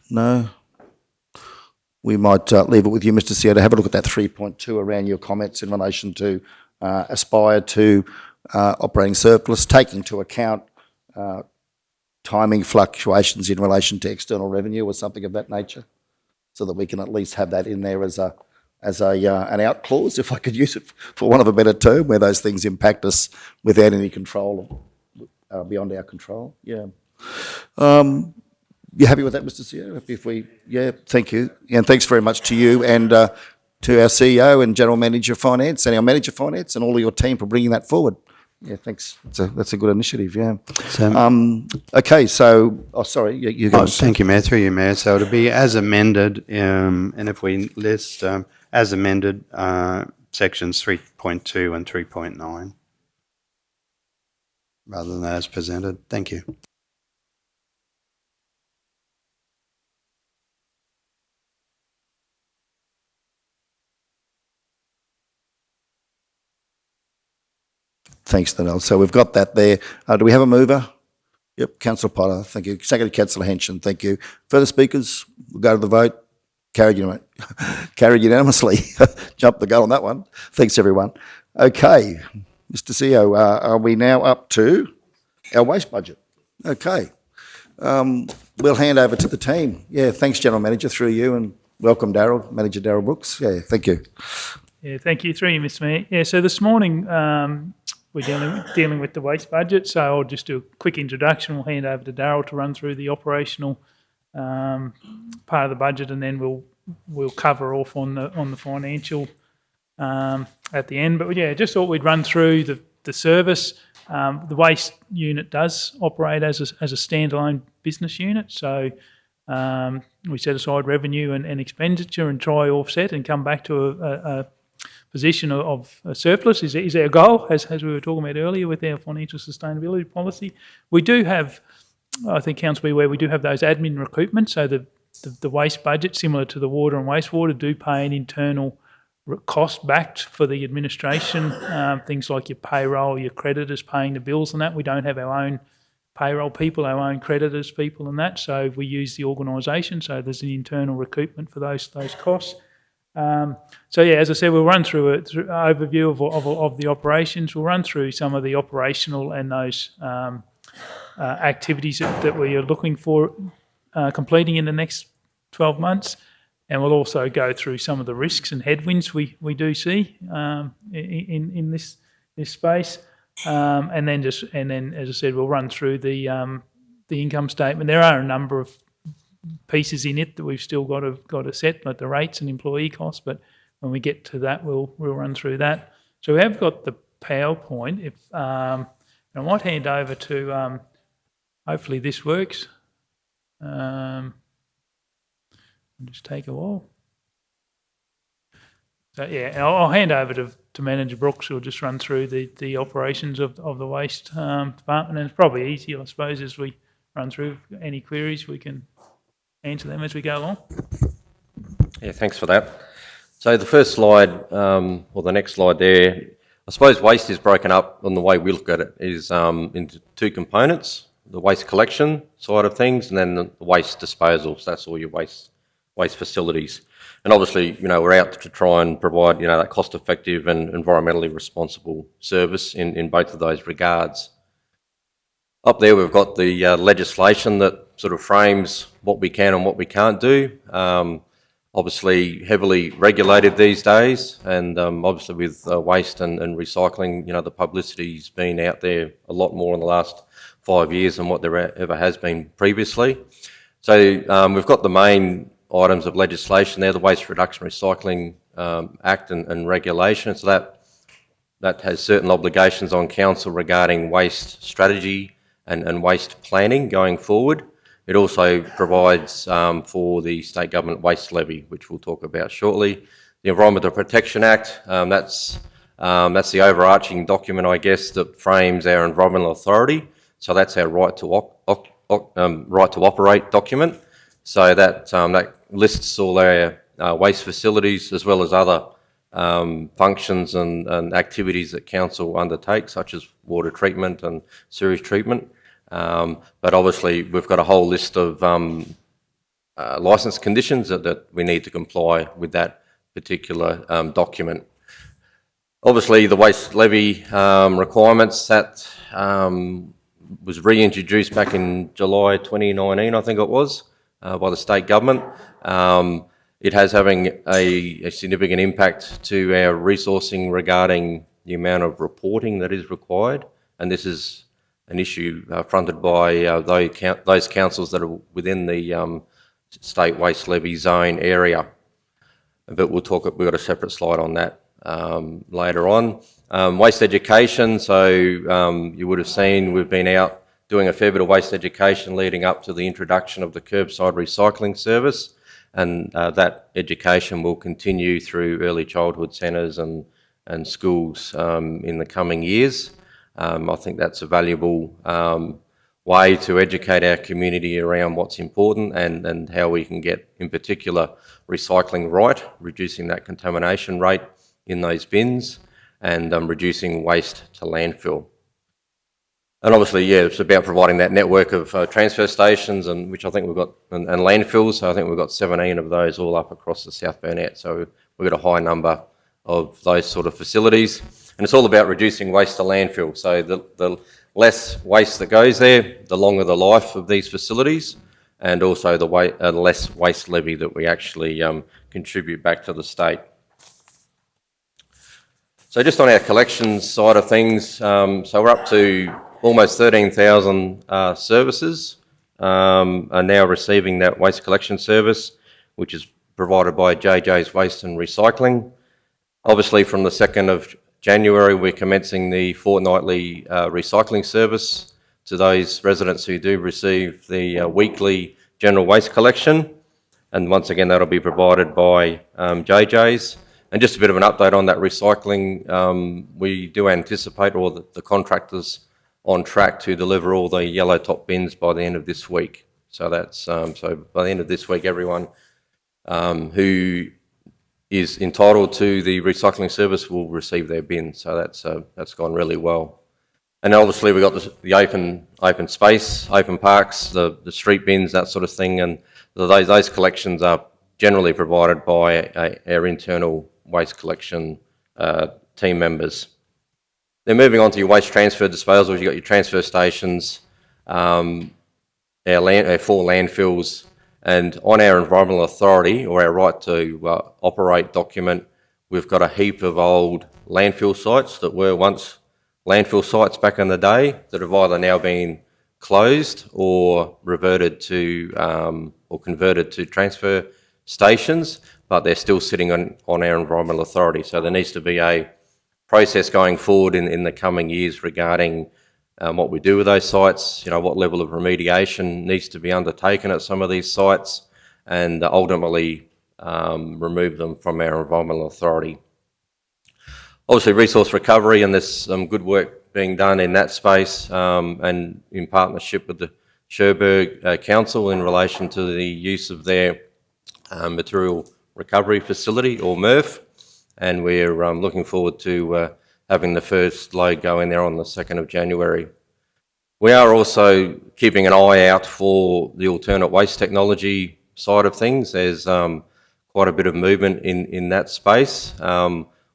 No? We might leave it with you, Mr CEO, to have a look at that 3.2 around your comments in relation to aspire to operating surplus, taking into account timing fluctuations in relation to external revenue or something of that nature, so that we can at least have that in there as an out clause, if I could use it for want of a better term, where those things impact us without any control, beyond our control. Yeah. You happy with that, Mr CEO? Yeah, thank you. And thanks very much to you and to our CEO and General Manager of Finance and our Manager of Finance and all of your team for bringing that forward. Yeah, thanks. That's a good initiative, yeah. Okay, so, sorry, you guys. Thank you, Mayor. Through you, Mayor. So it'll be as amended, and if we list as amended sections 3.2 and 3.9, rather than as presented. Thank you. Thanks, Danelle. So we've got that there. Do we have a mover? Yep, Councillor Potter, thank you. Second, Councillor Henson, thank you. Further speakers? We'll go to the vote. Carried unanimously. Jump the gun on that one. Thanks, everyone. Okay, Mr CEO, are we now up to our waste budget? Okay. We'll hand over to the team. Yeah, thanks, General Manager, through you, and welcome, Darryl, Manager Darryl Brooks. Yeah, thank you. Yeah, thank you. Through you, Mr Mayor. Yeah, so this morning we're dealing with the waste budget, so I'll just do a quick introduction. We'll hand over to Darryl to run through the operational part of the budget, and then we'll cover off on the financial at the end. But yeah, just thought we'd run through the service. The waste unit does operate as a standalone business unit, so we set aside revenue and expenditure and try offset and come back to a position of a surplus is our goal, as we were talking about earlier with our financial sustainability policy. We do have, I think Council be aware, we do have those admin recoupments, so the waste budget, similar to the water and wastewater, do pay an internal cost back for the administration, things like your payroll, your creditors paying the bills and that. We don't have our own payroll people, our own creditors people and that, so we use the organisation, so there's an internal recoupment for those costs. So yeah, as I said, we'll run through an overview of the operations. We'll run through some of the operational and those activities that we are looking for completing in the next 12 months. And we'll also go through some of the risks and headwinds we do see in this space. And then, as I said, we'll run through the income statement. There are a number of pieces in it that we've still got to set, like the rates and employee costs. But when we get to that, we'll run through that. So we have got the PowerPoint. I might hand over to. Hopefully this works. Just take a while. So yeah, I'll hand over to Manager Brooks, who'll just run through the operations of the waste department. And it's probably easier, I suppose, as we run through any queries, we can answer them as we go along. Yeah, thanks for that. So the first slide, or the next slide there, I suppose waste is broken up on the way we look at it is into two components, the waste collection side of things and then the waste disposal. So that's all your waste facilities. And obviously, we're out to try and provide, that cost-effective and environmentally responsible service in both of those regards. Up there, we've got the legislation that sort of frames what we can and what we can't do. Obviously, heavily regulated these days, and obviously with waste and recycling, the publicity's been out there a lot more in the last 5 years than what there ever has been previously. So we've got the main items of legislation there, the Waste Reduction Recycling Act and regulation. So that has certain obligations on council regarding waste strategy and waste planning going forward. It also provides for the state government waste levy, which we'll talk about shortly. The Environmental Protection Act, that's the overarching document, I guess, that frames our environmental authority. So that's our right to operate document. So that lists all our waste facilities as well as other functions and activities that council undertakes, such as water treatment and sewage treatment. But obviously, we've got a whole list of licence conditions that we need to comply with that particular document. Obviously, the waste levy requirements, that was reintroduced back in July 2019, I think it was, by the state government. It has having a significant impact to our resourcing regarding the amount of reporting that is required, and this is an issue fronted by those councils that are within the state waste levy zone area. But we've got a separate slide on that later on. Waste education, so you would have seen we've been out doing a fair bit of waste education leading up to the introduction of the curbside recycling service, and that education will continue through early childhood centres and schools in the coming years. I think that's a valuable way to educate our community around what's important and how we can get, in particular, recycling right, reducing that contamination rate in those bins, and reducing waste to landfill. And obviously, it's about providing that network of transfer stations, and which I think we've got, and landfills. So I think we've got 17 of those all up across the South Burnett. So we've got a high number of those sort of facilities. And it's all about reducing waste to landfill. So the less waste that goes there, the longer the life of these facilities, and also the less waste levy that we actually contribute back to the state. So just on our collections side of things, so we're up to almost 13,000 services are now receiving that waste collection service, which is provided by JJ's Waste and Recycling. Obviously, from the 2nd of January, we're commencing the fortnightly recycling service to those residents who do receive the weekly general waste collection. And once again, that'll be provided by JJ's. And just a bit of an update on that recycling, we do anticipate, or the contractors on track to deliver all the yellow top bins by the end of this week. So that's so by the end of this week, everyone who is entitled to the recycling service will receive their bin. So that's gone really well. And obviously we've got the open space, open parks, the street bins, that sort of thing, and those collections are generally provided by our internal waste collection team members. Then moving on to your waste transfer disposals, you've got your transfer stations, our 4 landfills, and on our environmental authority, or our right to operate document, we've got a heap of old landfill sites that were once landfill sites back in the day that have either now been closed or reverted to or converted to transfer stations, but they're still sitting on our environmental authority. So there needs to be a process going forward in the coming years regarding what we do with those sites, what level of remediation needs to be undertaken at some of these sites, and ultimately remove them from our environmental authority. Obviously, resource recovery, and there's some good work being done in that space, and in partnership with the Cherbourg Council in relation to the use of their material recovery facility, or MRF, and we're looking forward to having the first load go in there on the 2nd of January. We are also keeping an eye out for the alternate waste technology side of things. There's quite a bit of movement in that space.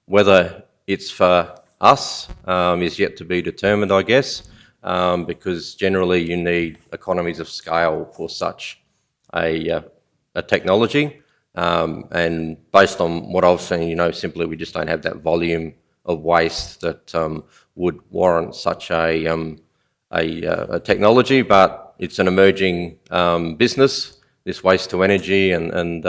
Whether it's for us is yet to be determined, I guess. because generally you need economies of scale for such a technology. And based on what I've seen, simply we just don't have that volume of waste that would warrant such a technology, but it's an emerging business, this waste to energy and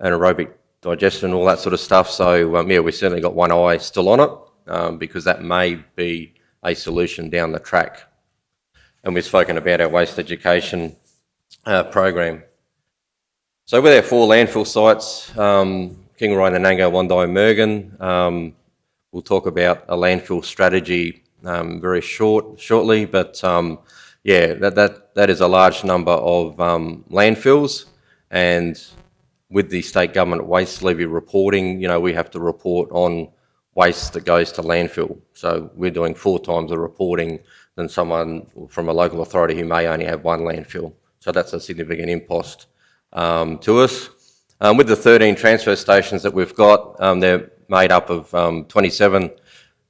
anaerobic digestion, all that sort of stuff. So we certainly got one eye still on it, because that may be a solution down the track. And we've spoken about our waste education program. So with our 4 landfill sites, Kingaroy, Nanango, Wondai, Mergen, we'll talk about a landfill strategy very shortly, but that is a large number of landfills, and with the state government waste levy reporting, we have to report on waste that goes to landfill. So we're doing 4 times the reporting than someone from a local authority who may only have 1 landfill. So that's a significant impost to us. With the 13 transfer stations that we've got, they're made up of 27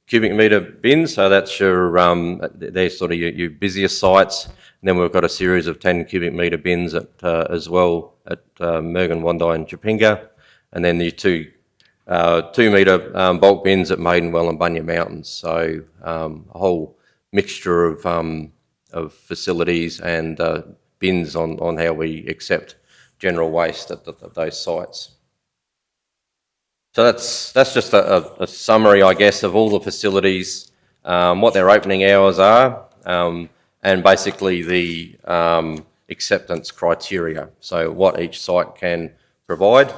cubic metre bins, so that's they're sort of your busiest sites. And then we've got a series of 10 cubic metre bins as well at Mergen, Wondai and Japinga, and then the 2 metre bulk bins at Maidenwell and Bunya Mountains. So a whole mixture of facilities and bins on how we accept general waste at those sites. So that's just a summary, I guess, of all the facilities, what their opening hours are, and basically the acceptance criteria, so what each site can provide.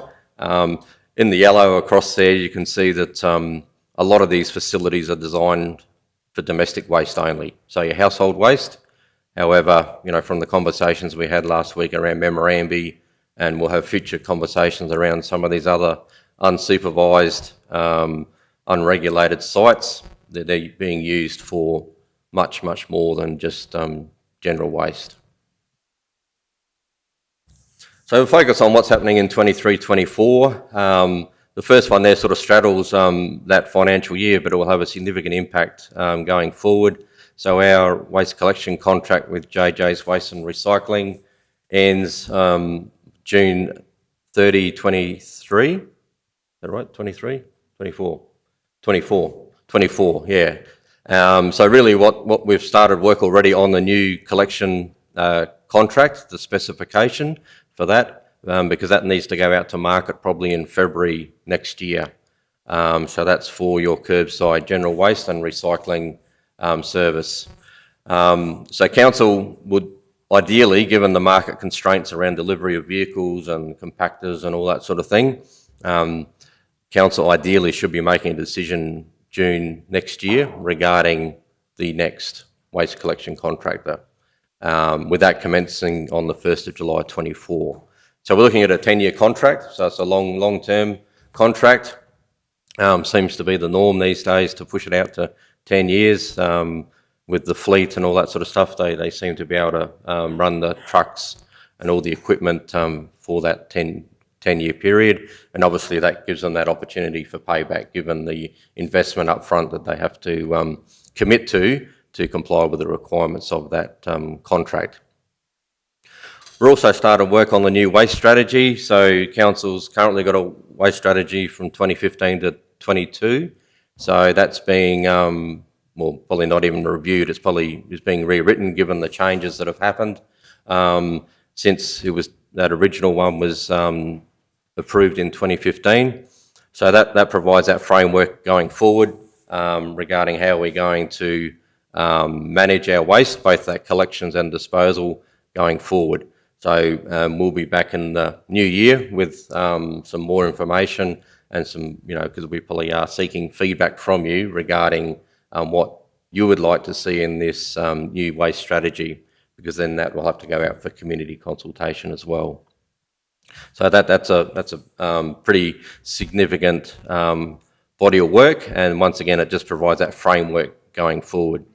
In the yellow across there, you can see that a lot of these facilities are designed for domestic waste only, so your household waste. However, from the conversations we had last week around Memorandum, and we'll have future conversations around some of these other unsupervised, unregulated sites, that they're being used for much, much more than just general waste. So we'll focus on what's happening in 23-24. The first one there sort of straddles that financial year, but it will have a significant impact going forward. So our waste collection contract with JJ's Waste and Recycling ends June 30, 23. Is that right? 23? 24? 24, yeah. So really what we've started work already on the new collection contract, the specification for that, because that needs to go out to market probably in February next year. So that's for your curbside general waste and recycling service. So council would ideally, given the market constraints around delivery of vehicles and compactors and all that sort of thing, council ideally should be making a decision June next year regarding the next waste collection contractor, with that commencing on the 1st of July 24. So we're looking at a 10-year contract, so it's a long-term contract. Seems to be the norm these days to push it out to 10 years. With the fleet and all that sort of stuff, they seem to be able to run the trucks and all the equipment for that 10-year period, and obviously that gives them that opportunity for payback given the investment up front that they have to commit to comply with the requirements of that contract. We're also started work on the new waste strategy. So council's currently got a waste strategy from 2015 to 22. So that's being probably not even reviewed. It's being rewritten given the changes that have happened since that original one was approved in 2015. So that provides that framework going forward regarding how we're going to manage our waste, both that collections and disposal going forward. So we'll be back in the new year with some more information and some, because we probably are seeking feedback from you regarding what you would like to see in this new waste strategy, because then that will have to go out for community consultation as well. So that's a pretty significant body of work, and once again it just provides that framework going forward.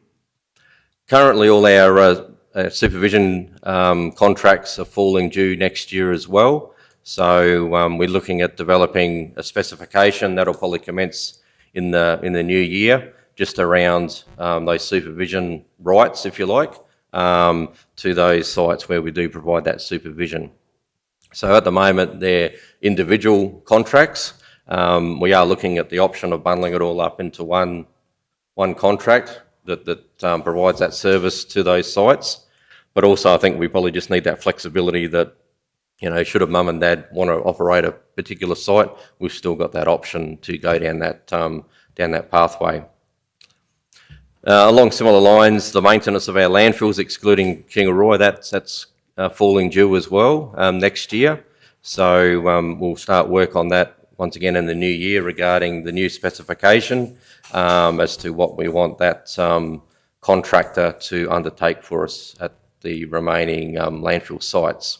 Currently all our supervision contracts are falling due next year as well, so we're looking at developing a specification that'll probably commence in the new year just around those supervision rights, if you like, to those sites where we do provide that supervision. So at the moment, they're individual contracts. We are looking at the option of bundling it all up into one contract that provides that service to those sites. But also, I think we probably just need that flexibility that, you know, should a mum and dad want to operate a particular site, we've still got that option to go down that pathway. Along similar lines, the maintenance of our landfills, excluding Kingaroy, that's falling due as well next year. So we'll start work on that once again in the new year regarding the new specification as to what we want that contractor to undertake for us at the remaining landfill sites.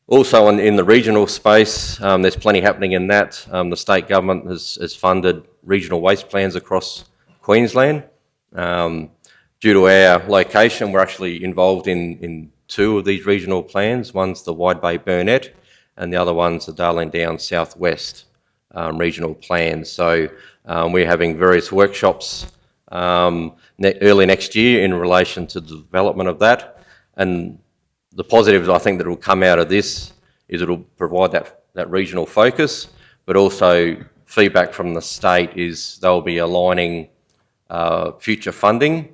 Also in the regional space, there's plenty happening in that. The state government has funded regional waste plans across Queensland. Due to our location, we're actually involved in two of these regional plans. One's the Wide Bay Burnett and the other one's the Darling Downs Southwest regional plans. So we're having various workshops early next year in relation to the development of that. And the positives I think that will come out of this is it'll provide that regional focus, but also feedback from the state is they'll be aligning future funding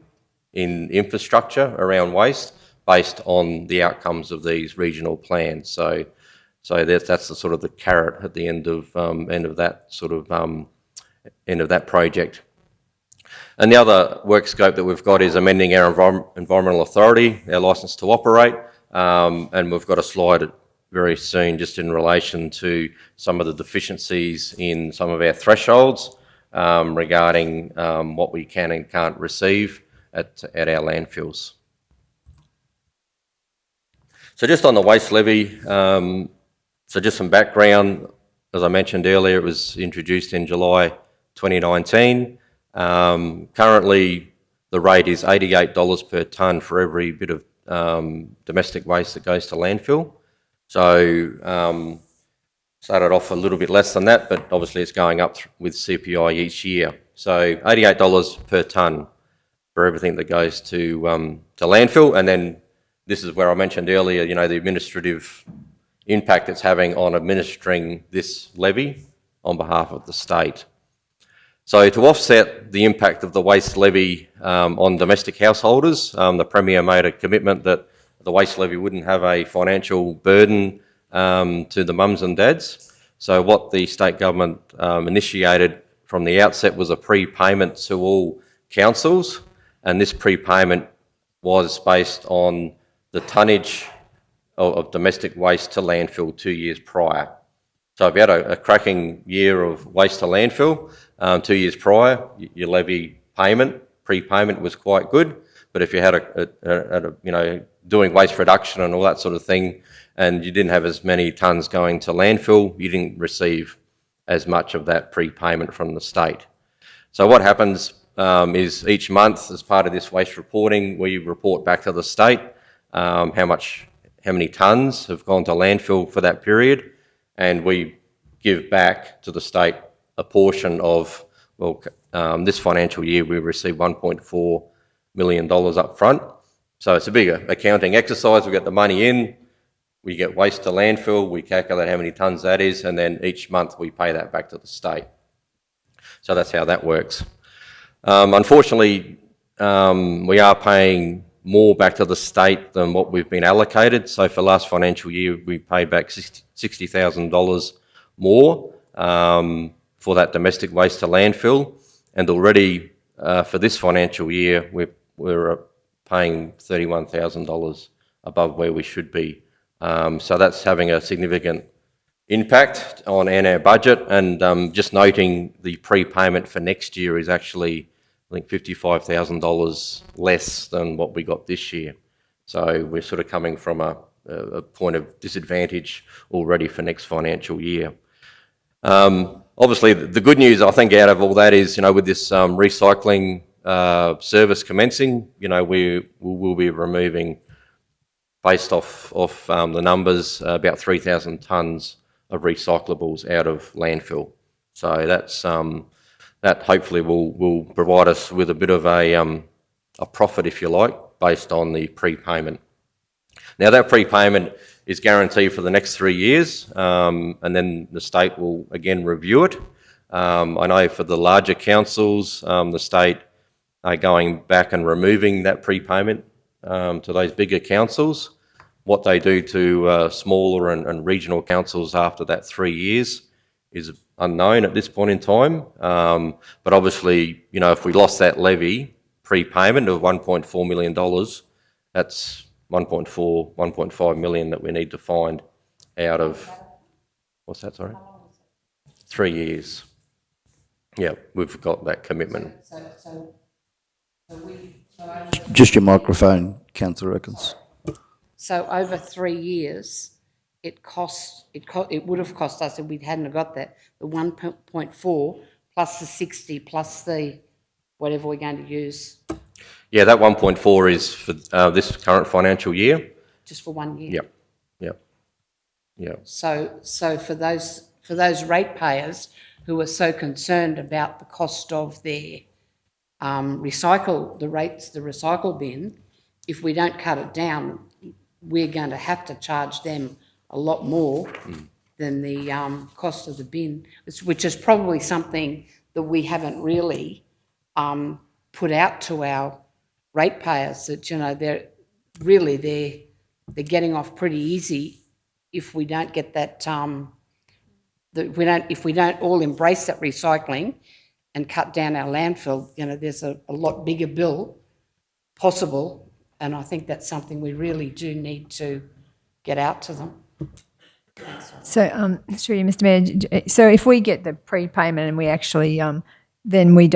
in infrastructure around waste based on the outcomes of these regional plans. So that's the sort of the carrot at the end of that sort of end of that project. And the other work scope that we've got is amending our environmental authority, our licence to operate, and we've got a slide very soon just in relation to some of the deficiencies in some of our thresholds regarding what we can and can't receive at our landfills. So just on the waste levy, so just some background, as I mentioned earlier, it was introduced in July 2019. Currently, the rate is $88 per tonne for every bit of domestic waste that goes to landfill. So started off a little bit less than that, but obviously it's going up with CPI each year. So $88 per tonne for everything that goes to landfill. And then this is where I mentioned earlier, you know, the administrative impact it's having on administering this levy on behalf of the state. So to offset the impact of the waste levy on domestic householders, the Premier made a commitment that the waste levy wouldn't have a financial burden to the mums and dads. So what the state government initiated from the outset was a prepayment to all councils, and this prepayment was based on the tonnage of domestic waste to landfill 2 years prior. So if you had a cracking year of waste to landfill 2 years prior, your levy prepayment was quite good. But if you had you know, doing waste reduction and all that sort of thing, and you didn't have as many tonnes going to landfill, you didn't receive as much of that prepayment from the state. So what happens is each month, as part of this waste reporting, we report back to the state how many tonnes have gone to landfill for that period, and we give back to the state a portion of, well, this financial year we received $1.4 million up front. So it's a big accounting exercise. We get the money in, we get waste to landfill, we calculate how many tonnes that is, and then each month we pay that back to the state. So that's how that works. Unfortunately, we are paying more back to the state than what we've been allocated. So for last financial year, we paid back $60,000 more for that domestic waste to landfill. And already for this financial year, we're paying $31,000 above where we should be. So that's having a significant impact on our budget. And just noting the prepayment for next year is actually, I think, $55,000 less than what we got this year. So we're sort of coming from a point of disadvantage already for next financial year. Obviously, the good news, I think, out of all that is, you know, with this recycling service commencing, you know, we will be removing, based off the numbers, about 3,000 tonnes of recyclables out of landfill. So that hopefully will provide us with a bit of a profit, if you like, based on the prepayment. Now, that prepayment is guaranteed for the next 3 years, and then the state will again review it. I know for the larger councils, the state are going back and removing that prepayment to those bigger councils. What they do to smaller and regional councils after that 3 years is unknown at this point in time. But obviously, you know, if we lost that levy prepayment of $1.4 million, that's 1.5 million that we need to find out of, what's that, sorry? 3 years. Yeah, we've got that commitment. Just your microphone, Councillor Erkins. So over 3 years, it would have cost us, if we hadn't have got that, the 1.4 plus the 60 plus the whatever we're going to use, Yeah, that 1.4 is for this current financial year. just for 1 year. Yep, yep, yep. So for those ratepayers who are so concerned about the cost of their recycle bin, if we don't cut it down, we're going to have to charge them a lot more than the cost of the bin, which is probably something that we haven't really put out to our ratepayers, that, you know, they're getting off pretty easy if we don't get that, if we don't all embrace that recycling and cut down our landfill. You know, there's a lot bigger bill possible, and I think that's something we really do need to get out to them. So, through you, Mr. Mayor, so if we get the prepayment and we actually, then we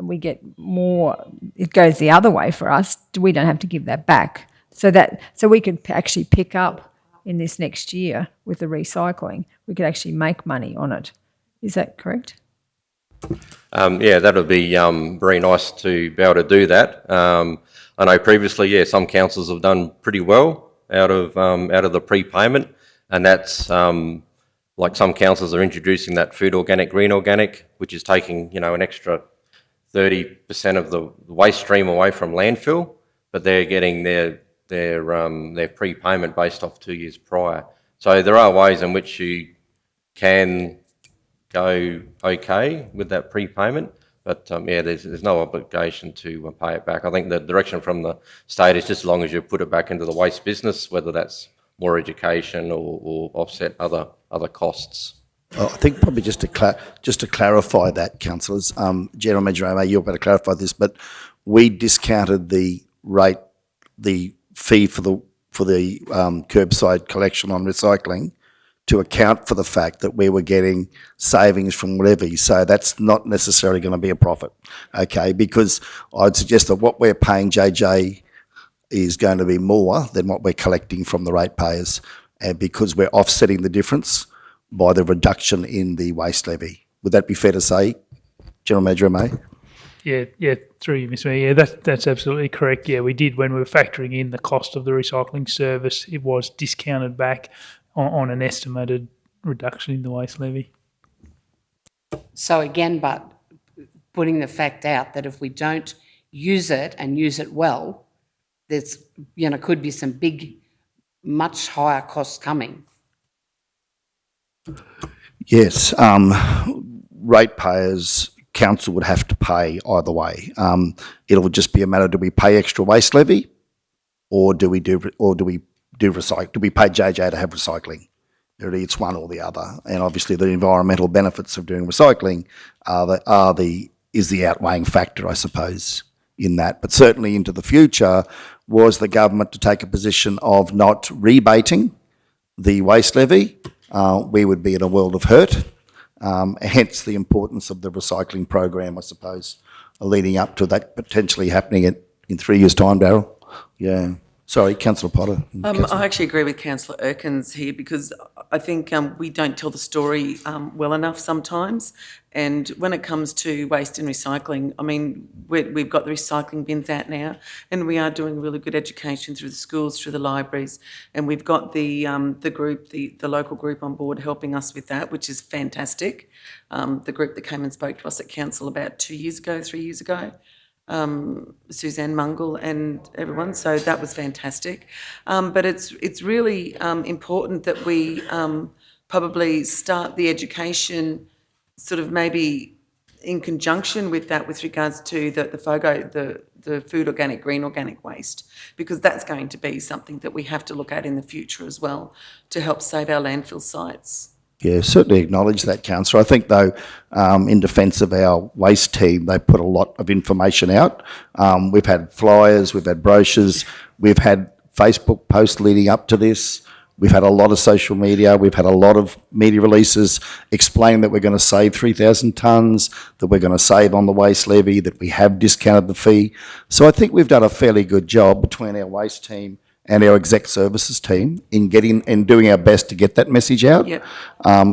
we get more, it goes the other way for us, we don't have to give that back. So we could actually pick up in this next year with the recycling. We could actually make money on it. Is that correct? Yeah, that would be very nice to be able to do that. I know previously, yeah, some councils have done pretty well out of the prepayment, and that's like some councils are introducing that food organic, green organic, which is taking, you know, an extra 30% of the waste stream away from landfill, but they're getting their prepayment based off 2 years prior. So there are ways in which you can go okay with that prepayment, but yeah, there's no obligation to pay it back. I think the direction from the state is just as long as you put it back into the waste business, whether that's more education or offset other costs. I think probably just to clarify that, councillors, General Manager O'May, you're better clarify this, but we discounted the fee for the curbside collection on recycling to account for the fact that we were getting savings from levy. So that's not necessarily going to be a profit, okay? Because I'd suggest that what we're paying JJ is going to be more than what we're collecting from the ratepayers, and because we're offsetting the difference by the reduction in the waste levy. Would that be fair to say, General Manager May? Yeah, through you, Mr. Mayor. Yeah, that's absolutely correct. Yeah, we did, when we were factoring in the cost of the recycling service, it was discounted back on an estimated reduction in the waste levy. So again, but putting the fact out that if we don't use it and use it well, there's, you know, could be some big, much higher costs coming. Yes, ratepayers, council would have to pay either way. It'll just be a matter: do we pay extra waste levy, or do we do recycle? Do we pay JJ to have recycling? It's one or the other. And obviously, the environmental benefits of doing recycling is the outweighing factor, I suppose, in that. But certainly into the future, was the government to take a position of not rebating the waste levy, we would be in a world of hurt. Hence the importance of the recycling program, I suppose, leading up to that potentially happening in 3 years' time, Darryl. Yeah. Sorry, Councillor Potter. I actually agree with Councillor Erkins here, because I think we don't tell the story well enough sometimes. And when it comes to waste and recycling, I mean, we've got the recycling bins out now, and we are doing really good education through the schools, through the libraries, and we've got the group, the local group on board helping us with that, which is fantastic. The group that came and spoke to us at council about 3 years ago, Suzanne Mungle and everyone, so that was fantastic. But it's really important that we probably start the education sort of maybe in conjunction with that with regards to the FOGO, the food organic, green organic waste, because that's going to be something that we have to look at in the future as well to help save our landfill sites. Yeah, certainly acknowledge that, Councillor. I think, though, in defence of our waste team, they put a lot of information out. We've had flyers, we've had brochures, we've had Facebook posts leading up to this. We've had a lot of social media. We've had a lot of media releases explaining that we're going to save 3,000 tonnes, that we're going to save on the waste levy, that we have discounted the fee. So I think we've done a fairly good job between our waste team and our exec services team in getting and doing our best to get that message out. Yep.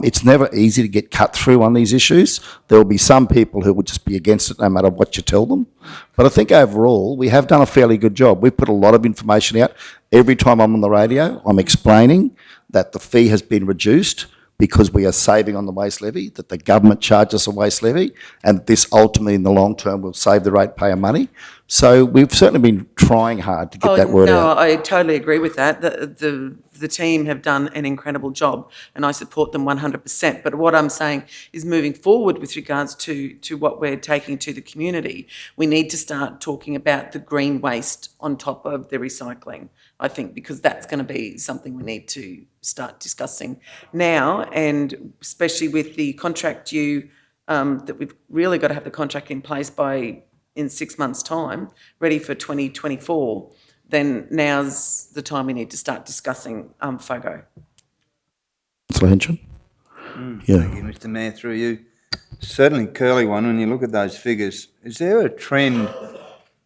It's never easy to get cut through on these issues. There will be some people who will just be against it no matter what you tell them. But I think overall we have done a fairly good job. We've put a lot of information out. Every time I'm on the radio, I'm explaining that the fee has been reduced because we are saving on the waste levy, that the government charges a waste levy, and that this ultimately in the long term will save the ratepayer money. So we've certainly been trying hard to get that word out. No, I totally agree with that. The team have done an incredible job and I support them 100%. But what I'm saying is moving forward with regards to what we're taking to the community, we need to start talking about the green waste on top of the recycling, I think, because that's going to be something we need to start discussing now, and especially with the contract due, that we've really got to have the contract in place in 6 months' time, ready for 2024, then now's the time we need to start discussing FOGO. Councillor Hinchin? Yeah. Thank you, Mr Mayor, through you. Certainly curly one, when you look at those figures, is there a trend,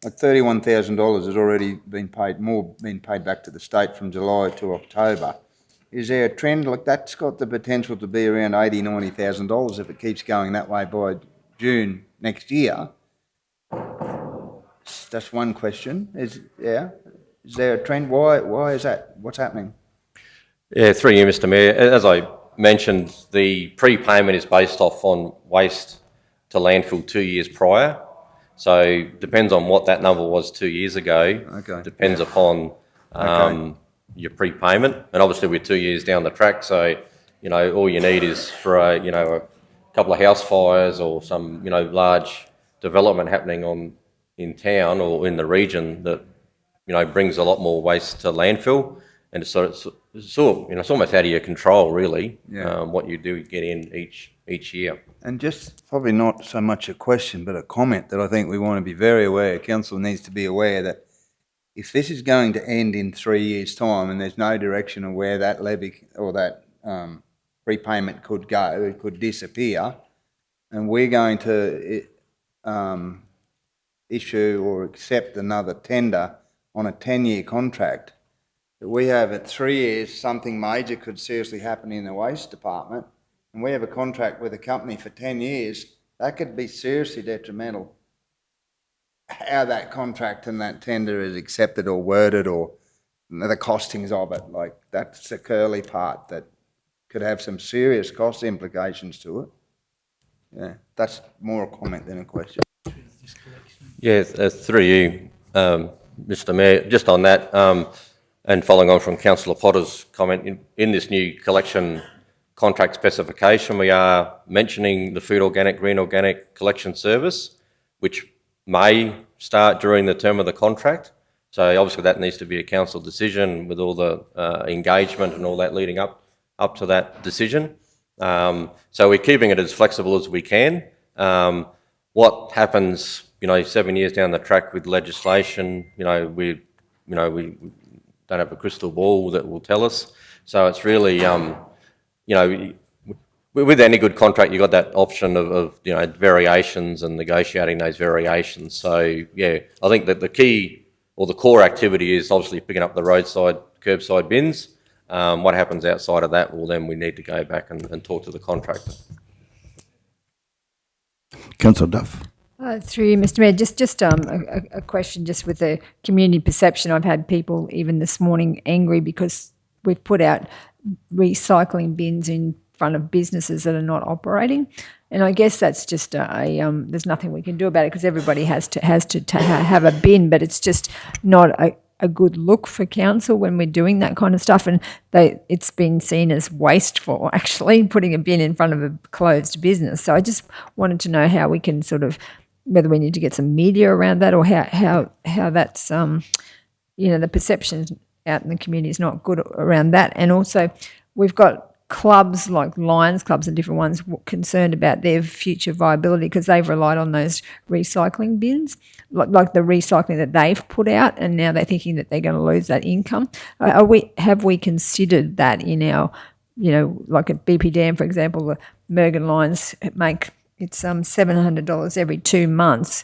like $31,000 has already been paid back to the state from July to October. Is there a trend, like that's got the potential to be around $80,000, $90,000 if it keeps going that way by June next year? That's one question. Is there a trend? Why is that? What's happening? Yeah, through you, Mr Mayor. As I mentioned, the prepayment is based off on waste to landfill 2 years prior. So depends on what that number was 2 years ago. Okay. Depends upon your prepayment, and obviously we're 2 years down the track. So all you need is for a couple of house fires or some large development happening in town or in the region that brings a lot more waste to landfill, and it's almost out of your control really. Yeah. What you do get in each year. And just probably not so much a question, but a comment that I think we want to be very aware, Council needs to be aware that if this is going to end in 3 years' time and there's no direction of where that levy or that prepayment could go, it could disappear, and we're going to issue or accept another tender on a 10-year contract, that we have at 3 years something major could seriously happen in the waste department, and we have a contract with a company for 10 years, that could be seriously detrimental. How that contract and that tender is accepted or worded, or the costings of it, like that's the curly part that could have some serious cost implications to it. Yeah, that's more a comment than a question. Yeah, through you, Mr Mayor, just on that, and following on from Councillor Potter's comment, in this new collection contract specification, we are mentioning the food organic, green organic collection service, which may start during the term of the contract. So obviously that needs to be a council decision with all the engagement and all that leading up to that decision. So we're keeping it as flexible as we can. What happens, 7 years down the track with legislation, we don't have a crystal ball that will tell us. So it's really, with any good contract, you've got that option of variations and negotiating those variations. So yeah, I think that the key or the core activity is obviously picking up the roadside, curbside bins, What happens outside of that, well, then we need to go back and talk to the contractor. Councillor Duff. Through you, Mr Mayor, just a question just with the community perception. I've had people even this morning angry because we've put out recycling bins in front of businesses that are not operating. And I guess that's just there's nothing we can do about it because everybody has to have a bin, but it's just not a good look for council when we're doing that kind of stuff. And it's been seen as wasteful, actually, putting a bin in front of a closed business. So I just wanted to know how we can sort of, whether we need to get some media around that or how that's, the perception out in the community is not good around that. And also we've got clubs like Lions clubs and different ones concerned about their future viability because they've relied on those recycling bins, like the recycling that they've put out, and now they're thinking that they're going to lose that income. Have we considered that in our, like at BP Dam, for example, the Mergen Lions make it's $700 every 2 months.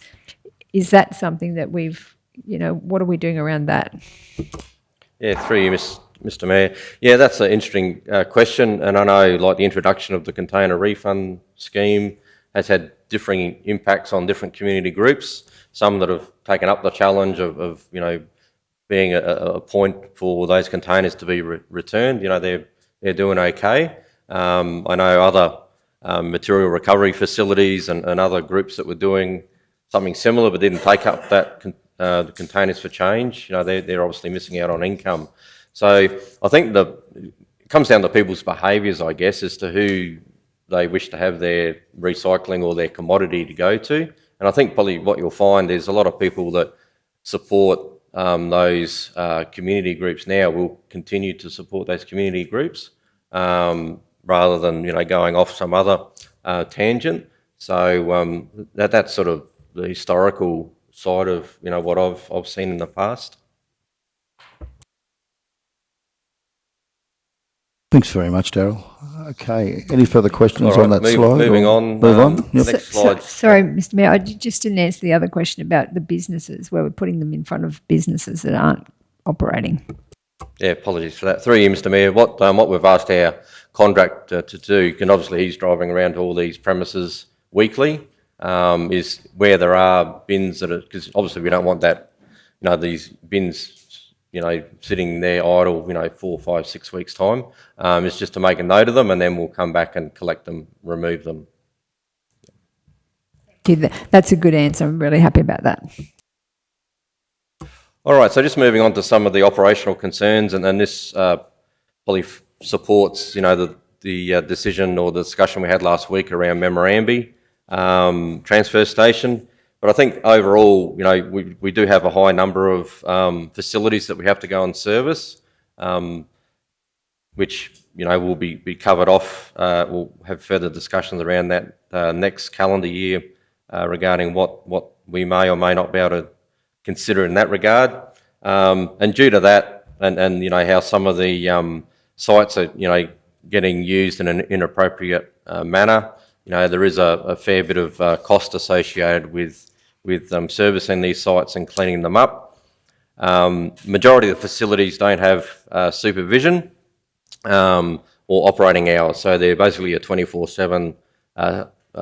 Is that something that we've, what are we doing around that? Yeah, through you, Mr Mayor. Yeah, that's an interesting question, and I know like the introduction of the container refund scheme has had differing impacts on different community groups. Some that have taken up the challenge of being a point for those containers to be returned. They're doing okay. I know other material recovery facilities and other groups that were doing something similar but didn't take up that the containers for change. They're obviously missing out on income. So I think it comes down to people's behaviours, I guess, as to who they wish to have their recycling or their commodity to go to. And I think probably what you'll find is a lot of people that support those community groups now will continue to support those community groups rather than going off some other tangent. So that's sort of the historical side of what I've seen in the past. Thanks very much, Daryl. Okay, any further questions on that slide? Moving on. Move on. Yep. Next slide. Sorry, Mr Mayor, I just didn't answer the other question about the businesses, where we're putting them in front of businesses that aren't operating. Yeah, apologies for that. Through you, Mr Mayor, what we've asked our contractor to do, and obviously he's driving around to all these premises weekly, is where there are bins that are, because obviously we don't want that, these bins sitting there idle, 4, 5, 6 weeks' time. It's just to make a note of them and then we'll come back and collect them, remove them. That's a good answer. I'm really happy about that. All right, so just moving on to some of the operational concerns, and this probably supports, the decision or the discussion we had last week around Memorandum transfer station. But I think overall, we do have a high number of facilities that we have to go and service, which, will be covered off. We'll have further discussions around that next calendar year regarding what we may or may not be able to consider in that regard. And due to that, and how some of the sites are, getting used in an inappropriate manner, there is a fair bit of cost associated with servicing these sites and cleaning them up. Majority of the facilities don't have supervision or operating hours, so they're basically a 24/7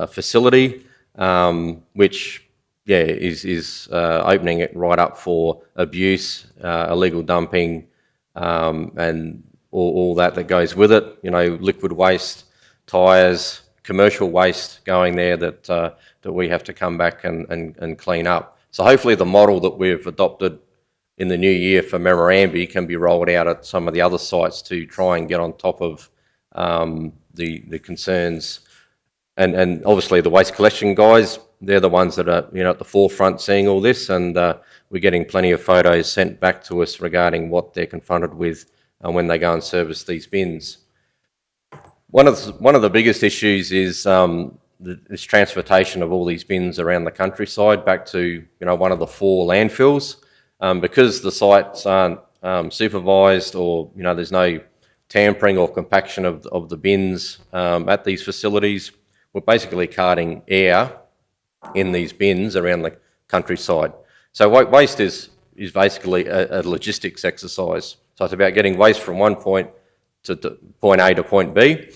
facility, which is opening it right up for abuse, illegal dumping, and all that goes with it. Liquid waste, tyres, commercial waste going there that we have to come back and clean up. So hopefully the model that we've adopted in the new year for Memorandum can be rolled out at some of the other sites to try and get on top of the concerns. And obviously the waste collection guys, they're the ones that are at the forefront seeing all this, and we're getting plenty of photos sent back to us regarding what they're confronted with when they go and service these bins. One of the biggest issues is this transportation of all these bins around the countryside back to one of the 4 landfills, because the sites aren't supervised, or there's no tampering or compaction of the bins at these facilities. We're basically carting air in these bins around the countryside. So waste is basically a logistics exercise. So it's about getting waste from one point point A to point B.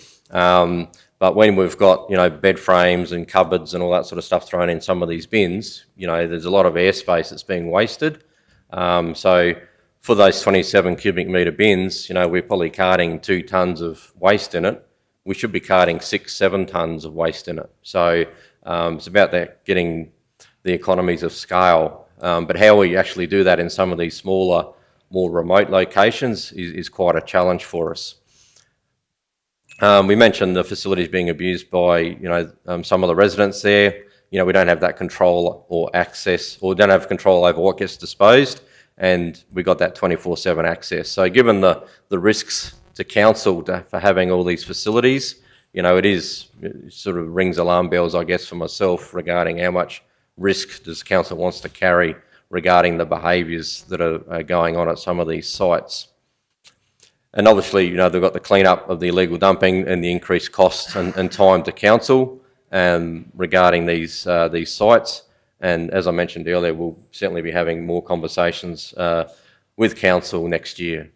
But when we've got, bed frames and cupboards and all that sort of stuff thrown in some of these bins, there's a lot of airspace that's being wasted. So for those 27 cubic metre bins, we're probably carting 2 tonnes of waste in it. We should be carting 6-7 tonnes of waste in it. So it's about that, getting the economies of scale. But how we actually do that in some of these smaller, more remote locations is quite a challenge for us. We mentioned the facilities being abused by, some of the residents there. We don't have that control or access, or don't have control over what gets disposed, and we got that 24/7 access. So given the risks to council for having all these facilities, it sort of rings alarm bells, I guess, for myself regarding how much risk does council wants to carry regarding the behaviours that are going on at some of these sites. And obviously, they've got the clean-up of the illegal dumping and the increased costs and time to council regarding these sites. And as I mentioned earlier, we'll certainly be having more conversations with council next year.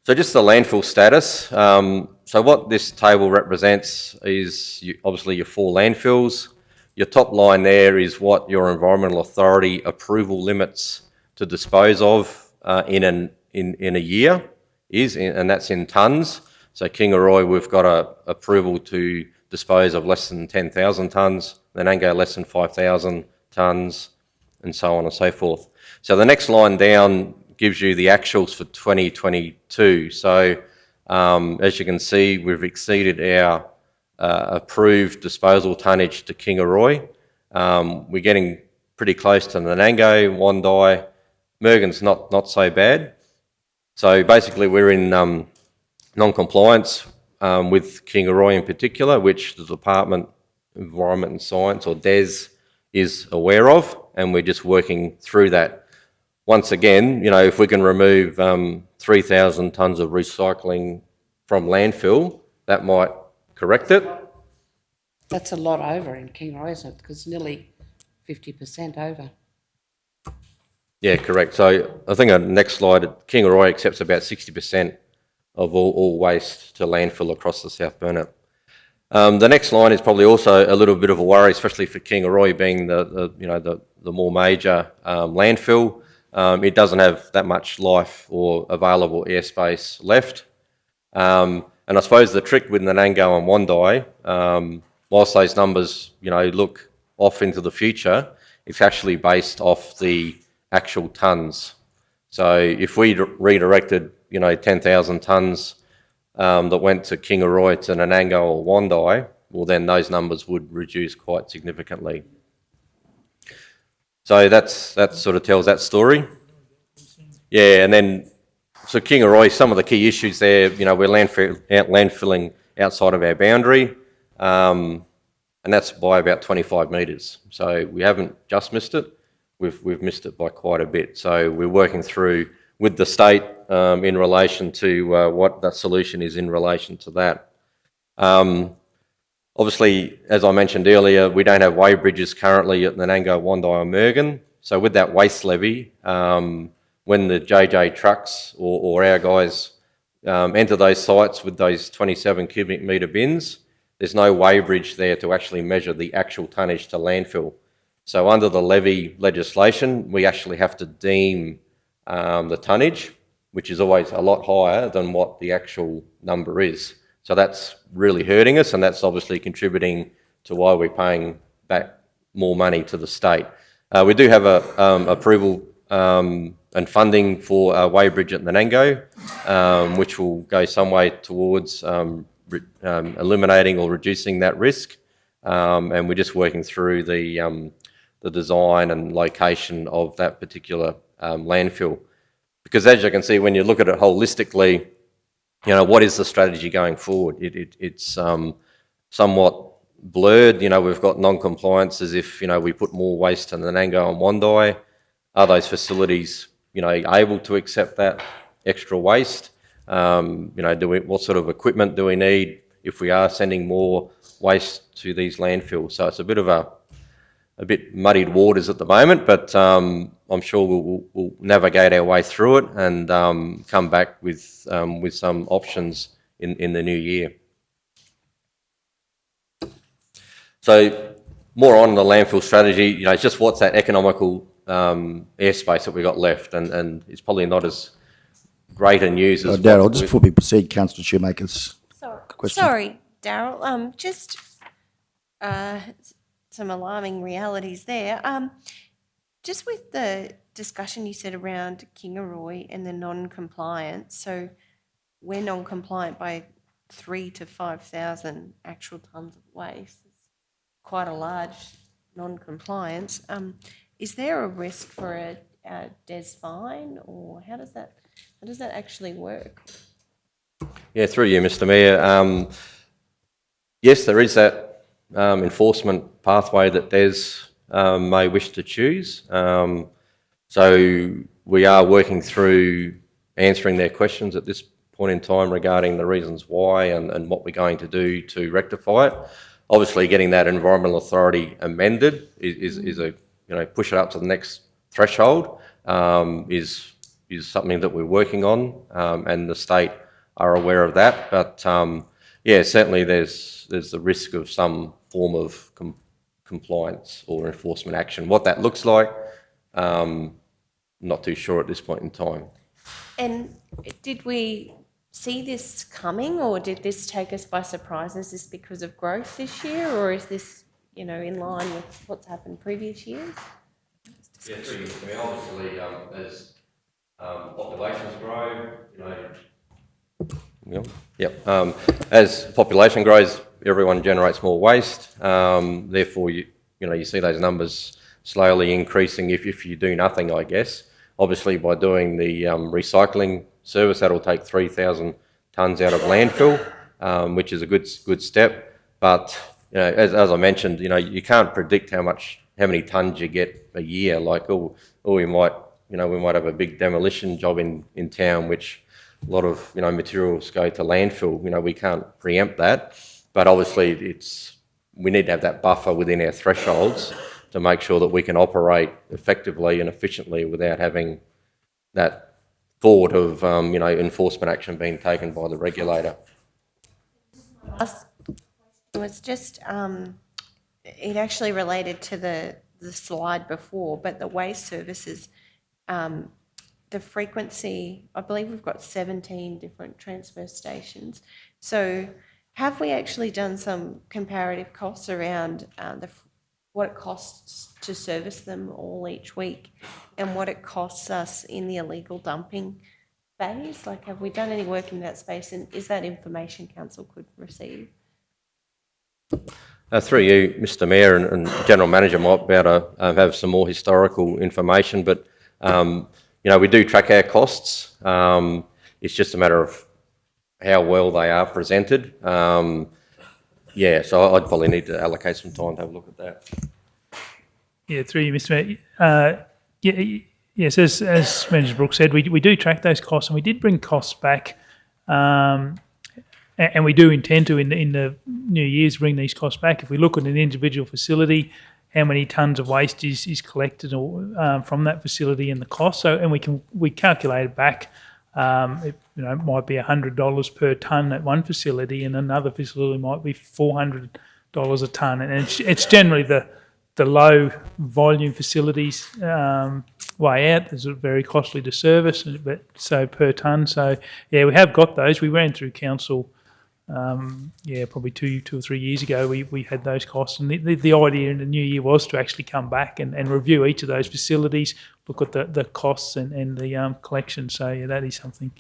So just the landfill status. So what this table represents is obviously your 4 landfills. Your top line there is what your environmental authority approval limits to dispose of in a year is, and that's in tonnes. So Kingaroy, we've got a approval to dispose of less than 10,000 tonnes, Nanango less than 5,000 tonnes, and so on and so forth. So the next line down gives you the actuals for 2022. So as you can see, we've exceeded our approved disposal tonnage to Kingaroy. We're getting pretty close to Nanango, Wandai. Mergen's not so bad. So basically we're in non-compliance with Kingaroy in particular, which the Department of Environment and Science, or DES, is aware of, and we're just working through that. Once again, if we can remove 3,000 tonnes of recycling from landfill, that might correct it. That's a lot over in Kingaroy, isn't it? Because nearly 50% over. Yeah, correct. So I think on the next slide, Kingaroy accepts about 60% of all waste to landfill across the South Burnett. The next line is probably also a little bit of a worry, especially for Kingaroy being the more major landfill. It doesn't have that much life or available airspace left. And I suppose the trick with Nanango and Wandai, whilst those numbers, look off into the future, it's actually based off the actual tonnes. So if we redirected, 10,000 tonnes that went to Kingaroy, to Nanango or Wandai, well then those numbers would reduce quite significantly. So that sort of tells that story. Yeah, and then, so Kingaroy, some of the key issues there, we're landfilling outside of our boundary, and that's by about 25 metres. So we haven't just missed it, we've missed it by quite a bit. So we're working through with the state in relation to what the solution is in relation to that. Obviously, as I mentioned earlier, we don't have wave bridges currently at Nanango, Wandai and Mergen. So with that waste levy, when the JJ trucks or our guys enter those sites with those 27 cubic metre bins, there's no weigh bridge there to actually measure the actual tonnage to landfill. So under the levy legislation, we actually have to deem the tonnage, which is always a lot higher than what the actual number is. So that's really hurting us, and that's obviously contributing to why we're paying back more money to the state. We do have a approval and funding for a weighbridge at Nanango, which will go some way towards eliminating or reducing that risk. And we're just working through the design and location of that particular landfill. Because as you can see, when you look at it holistically, what is the strategy going forward? It's somewhat blurred. We've got non-compliance as if, we put more waste in Nanango and Wandai. Are those facilities, able to accept that extra waste? What sort of equipment do we need if we are sending more waste to these landfills? So it's a bit of a bit muddied waters at the moment, but I'm sure we'll navigate our way through it and come back with some options in the new year. So more on the landfill strategy, it's just what's that economical airspace that we got left, and it's probably not as great a news as Darryl, just before we proceed, Councillor Shoemaker's question. Sorry, Darryl, just some alarming realities there. Just with the discussion you said around Kingaroy and the non-compliance, so we're non-compliant by 3,000 to 5,000 actual tonnes of waste. It's quite a large non-compliance. Is there a risk for a DES fine, or how does that actually work? Yeah, through you, Mr. Mayor. Yes, there is that enforcement pathway that DES may wish to choose. So we are working through answering their questions at this point in time regarding the reasons why and what we're going to do to rectify it. Obviously, getting that environmental authority amended is a push it up to the next threshold is something that we're working on, and the state are aware of that. But yeah, certainly there's the risk of some form of compliance or enforcement action. What that looks like, not too sure at this point in time. And did we see this coming, or did this take us by surprise? Is this because of growth this year, or is this, in line with what's happened previous years? Yeah, obviously, as populations grow, as population grows, everyone generates more waste. Therefore, you see those numbers slowly increasing if you do nothing, I guess. Obviously, by doing the recycling service, that'll take 3,000 tonnes out of landfill, which is a good step. But as I mentioned, you can't predict how many tonnes you get a year. Like, we might have a big demolition job in town, which a lot of materials go to landfill. We can't preempt that, but obviously we need to have that buffer within our thresholds to make sure that we can operate effectively and efficiently without having that thought of enforcement action being taken by the regulator. It was just it actually related to the slide before, but the waste services, the frequency, I believe we've got 17 different transfer stations. So have we actually done some comparative costs around what it costs to service them all each week and what it costs us in the illegal dumping phase? Like, have we done any work in that space, and is that information council could receive? Through you, Mr. Mayor, and General Manager might be able to have some more historical information, but we do track our costs. It's just a matter of how well they are presented. Yeah, so I'd probably need to allocate some time to have a look at that. Yeah, through you, Mr. Mayor. Yes, as Manager Brooks said, we do track those costs, and we did bring costs back, and we do intend to, in the new years, bring these costs back. If we look at an individual facility, how many tonnes of waste is collected from that facility and the cost. So, and we calculate it back. It might be $100 per tonne at one facility, and another facility might be $400 a tonne. And it's generally the low volume facilities way out. They're very costly to service, but so per tonne. So yeah, we have got those. We ran through council. Probably two or 3 years ago, we had those costs, and the idea in the new year was to actually come back and review each of those facilities, look at the costs and the collection. So yeah, that is something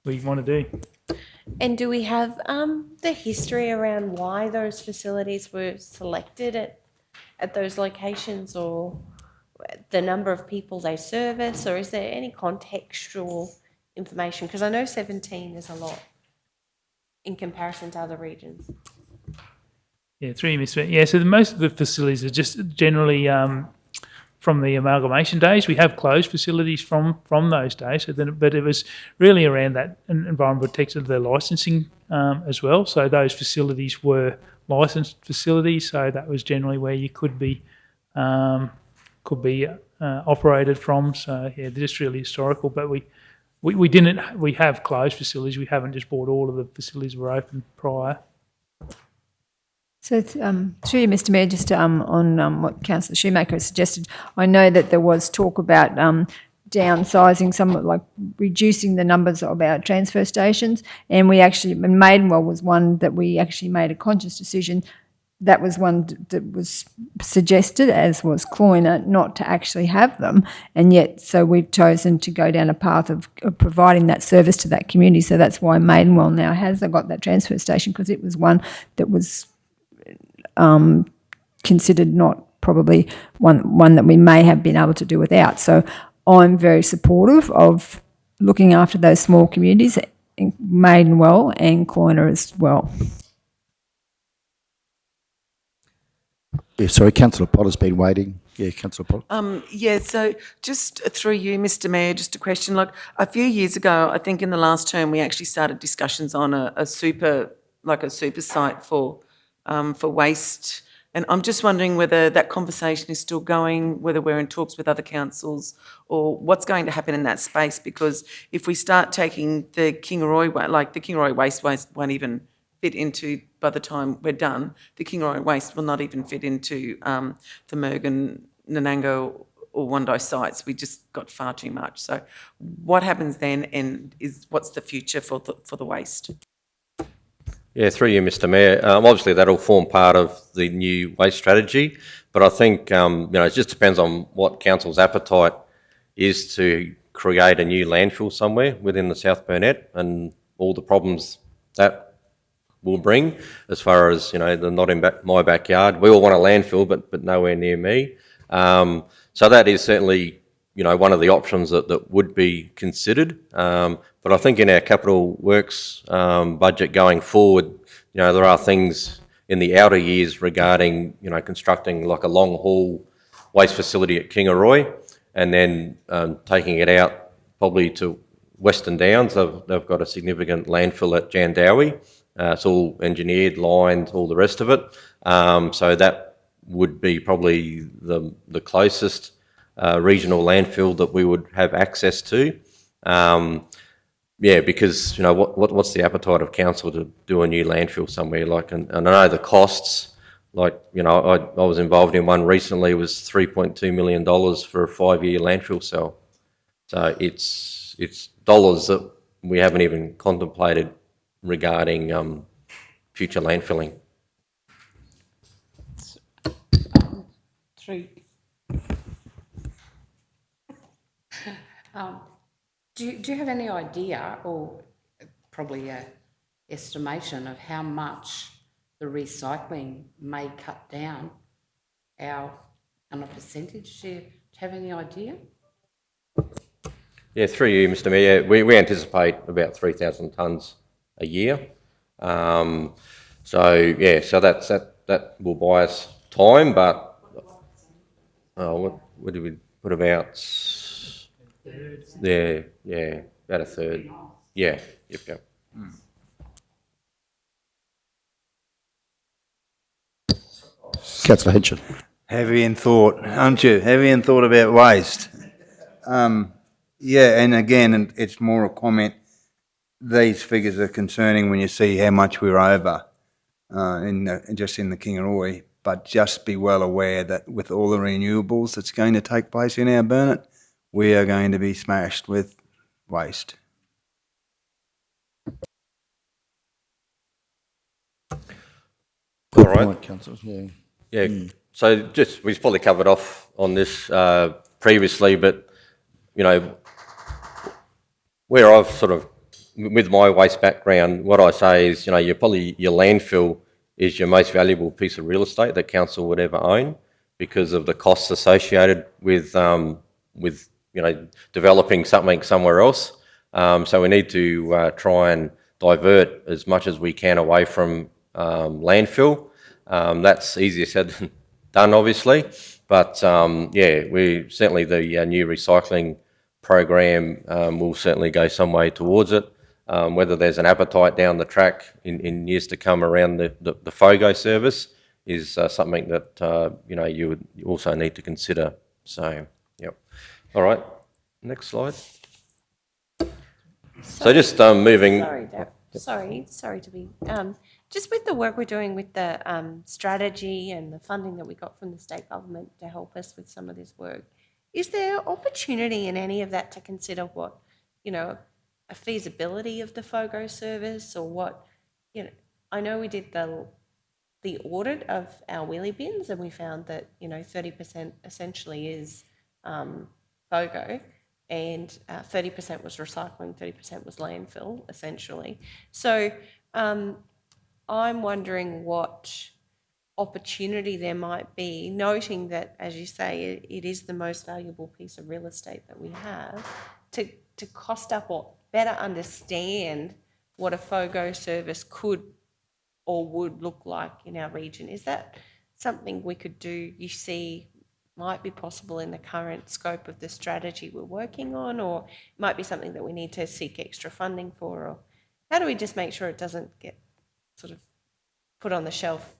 we want to do. And do we have the history around why those facilities were selected at those locations, or the number of people they service, or is there any contextual information? Because I know 17 is a lot in comparison to other regions. Yeah, 3 Mr. Yeah, so most of the facilities are just generally from the amalgamation days. We have closed facilities from those days, but it was really around that environment protection of their licensing as well. So those facilities were licensed facilities, so that was generally where you could be could be operated from. So yeah, they're just really historical. But we have closed facilities. We haven't just bought all of the facilities were open prior. So, through you, Mr Mayor, just on what Councillor Shoemaker has suggested, I know that there was talk about downsizing, somewhat like reducing the numbers of our transfer stations, and Maidenwell was one that we actually made a conscious decision. That was one that was suggested, as was Cloyner, not to actually have them, and yet so we've chosen to go down a path of providing that service to that community. So that's why Maidenwell now has got that transfer station, because it was one that was considered not probably one that we may have been able to do without. So I'm very supportive of looking after those small communities, Maidenwell and Cloyner as well. Yeah, sorry, Councillor Potter's been waiting. Yeah, Councillor Potter. So just through you, Mr Mayor, just a question. Like a few years ago, I think in the last term, we actually started discussions on a super site for waste. And I'm just wondering whether that conversation is still going, whether we're in talks with other councils, or what's going to happen in that space. Because if we start taking the Kingaroy, like the Kingaroy waste won't even fit into, by the time we're done, the Kingaroy waste will not even fit into the Mergen, Nanango or Wondai sites. We just got far too much. So what happens then, and what's the future for the waste? Yeah, through you, Mr Mayor. Obviously, that'll form part of the new waste strategy, but I think it just depends on what council's appetite is to create a new landfill somewhere within the South Burnett, and all the problems that will bring, as far as they're not in my backyard. We all want a landfill, but nowhere near me. So that is certainly one of the options that would be considered. But I think in our capital works budget going forward, there are things in the outer years regarding, constructing like a long haul waste facility at Kingaroy, and then taking it out probably to Western Downs. They've got a significant landfill at Jandowie. It's all engineered, lined, all the rest of it. So that would be probably the closest regional landfill that we would have access to. Because what's the appetite of council to do a new landfill somewhere? And I know the costs. I was involved in one recently. It was $3.2 million for a 5-year landfill cell. So it's dollars that we haven't even contemplated regarding future landfilling. Do you have any idea, or probably an estimation of how much the recycling may cut down on a percentage? Do you have any idea? Yeah, through you, Mr Mayor, we anticipate about 3,000 tonnes a year. So that will buy us time, but what did we put about? Yeah, about a third. Yeah, yep. Councillor Hitchin. Heavy in thought, aren't you? Heavy in thought about waste. And again, it's more a comment. These figures are concerning when you see how much we're over in the Kingaroy, but just be well aware that with all the renewables that's going to take place in our Burnett, we are going to be smashed with waste. Good All right. point, Councillor. Yeah. So we've probably covered off on this previously, but where I've sort of, with my waste background, what I say is, your landfill is your most valuable piece of real estate that council would ever own, because of the costs associated with developing something somewhere else. So we need to try and divert as much as we can away from landfill. That's easier said than done, obviously, but we certainly, the new recycling program will certainly go some way towards it. Whether there's an appetite down the track in years to come around the FOGO service is something that, you would also need to consider. So, yep. All right, next slide. So just moving... Sorry, sorry to be, just with the work we're doing with the strategy and the funding that we got from the state government to help us with some of this work, is there opportunity in any of that to consider what, a feasibility of the FOGO service, or what, I know we did the audit of our wheelie bins and we found that, 30% essentially is FOGO, and 30% was recycling, 30% was landfill, essentially. So I'm wondering what opportunity there might be, noting that, as you say, it is the most valuable piece of real estate that we have, to cost up or better understand what a FOGO service could or would look like in our region. Is that something we could do, you see, might be possible in the current scope of the strategy we're working on, or might be something that we need to seek extra funding for? Or how do we just make sure it doesn't get sort of put on the shelf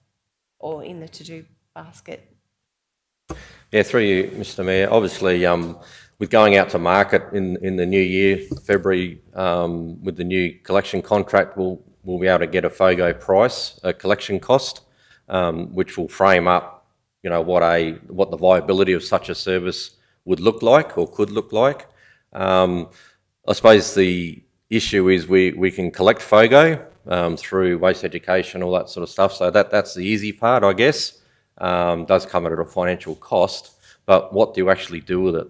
or in the to-do basket? Yeah, through you, Mr. Mayor. Obviously, with going out to market in the new year, February, with the new collection contract, we'll be able to get a FOGO price, a collection cost, which will frame up, what the viability of such a service would look like or could look like. I suppose the issue is we can collect FOGO through waste education, all that sort of stuff. So that's the easy part, I guess. Does come at a financial cost, but what do you actually do with it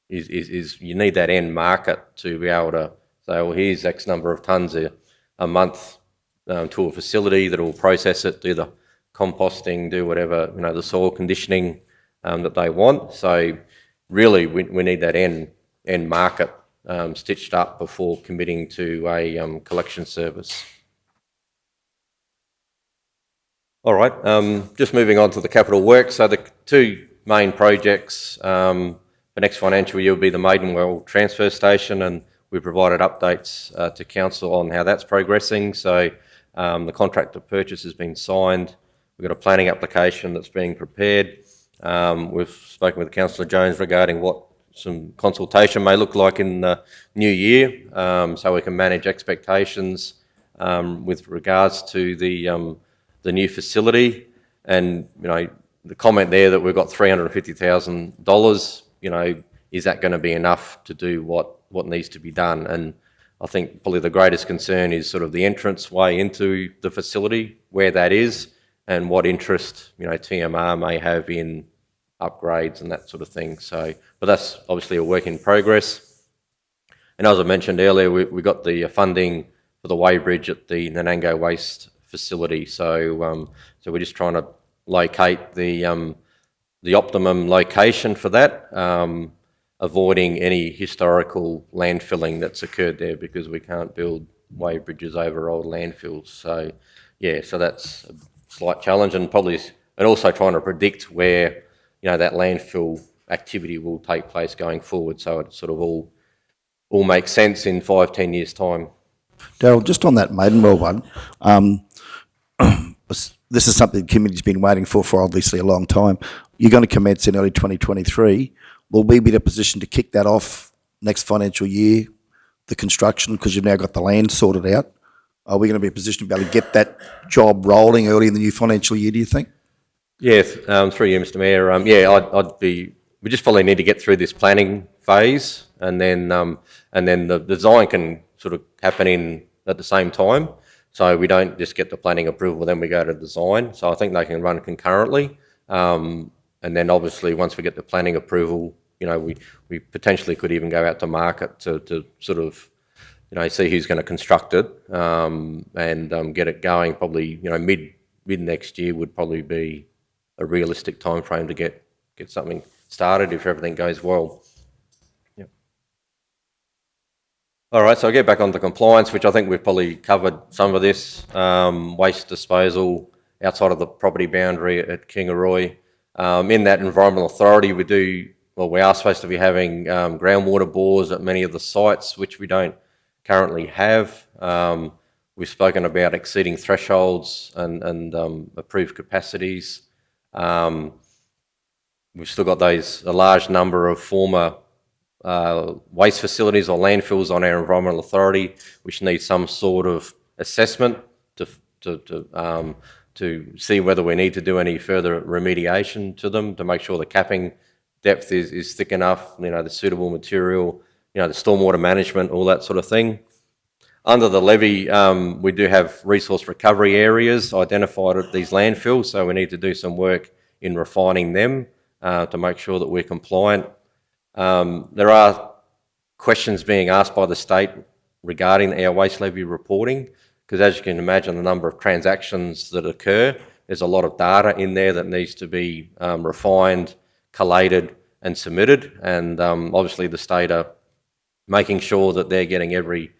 is you need that end market to be able to say, well, here's X number of tonnes a month to a facility that will process it, do the composting, do whatever, the soil conditioning that they want. So really we need that end market stitched up before committing to a collection service. All right, just moving on to the capital works. So the two main projects for next financial year will be the Maidenwell transfer station, and we provided updates to council on how that's progressing. So the contract of purchase has been signed. We've got a planning application that's being prepared. We've spoken with Councillor Jones regarding what some consultation may look like in the new year, so we can manage expectations with regards to the new facility. And the comment there that we've got $350,000, is that going to be enough to do what needs to be done? And I think probably the greatest concern is sort of the entrance way into the facility, where that is, and what interest TMR may have in upgrades and that sort of thing. So, but that's obviously a work in progress. And as I mentioned earlier, we got the funding for the weighbridge at the Nanango Waste facility. So, so we're just trying to locate the optimum location for that, avoiding any historical landfilling that's occurred there, because we can't build weighbridges over old landfills. So, yeah, so that's a slight challenge, and also trying to predict where that landfill activity will take place going forward, so it sort of all makes sense in 5-10 years' time. Daryl, just on that Maidenwell one, this is something the committee's been waiting for obviously a long time. You're going to commence in early 2023. Will we be in a position to kick that off next financial year, the construction, because you've now got the land sorted out? Are we going to be in a position to be able to get that job rolling early in the new financial year, do you think? Yes, through you, Mr. Mayor. We just probably need to get through this planning phase, and then the design can sort of happen at the same time. So we don't just get the planning approval, then we go to design. So I think they can run concurrently. And then obviously once we get the planning approval, we potentially could even go out to market to sort of, see who's going to construct it, and get it going. Probably, mid next year would probably be a realistic time frame to get something started if everything goes well. Yep. All right, so I'll get back onto compliance, which I think we've probably covered some of this. Waste disposal outside of the property boundary at Kingaroy. In that environmental authority, we are supposed to be having groundwater bores at many of the sites, which we don't currently have. We've spoken about exceeding thresholds and approved capacities. We've still got a large number of former waste facilities or landfills on our environmental authority, which need some sort of assessment to see whether we need to do any further remediation to them to make sure the capping depth is thick enough, the suitable material, the stormwater management, all that sort of thing. Under the levy, we do have resource recovery areas identified at these landfills, so we need to do some work in refining them to make sure that we're compliant. There are questions being asked by the state regarding our waste levy reporting, because as you can imagine, the number of transactions that occur, there's a lot of data in there that needs to be refined, collated and submitted, and obviously the state are making sure that they're getting every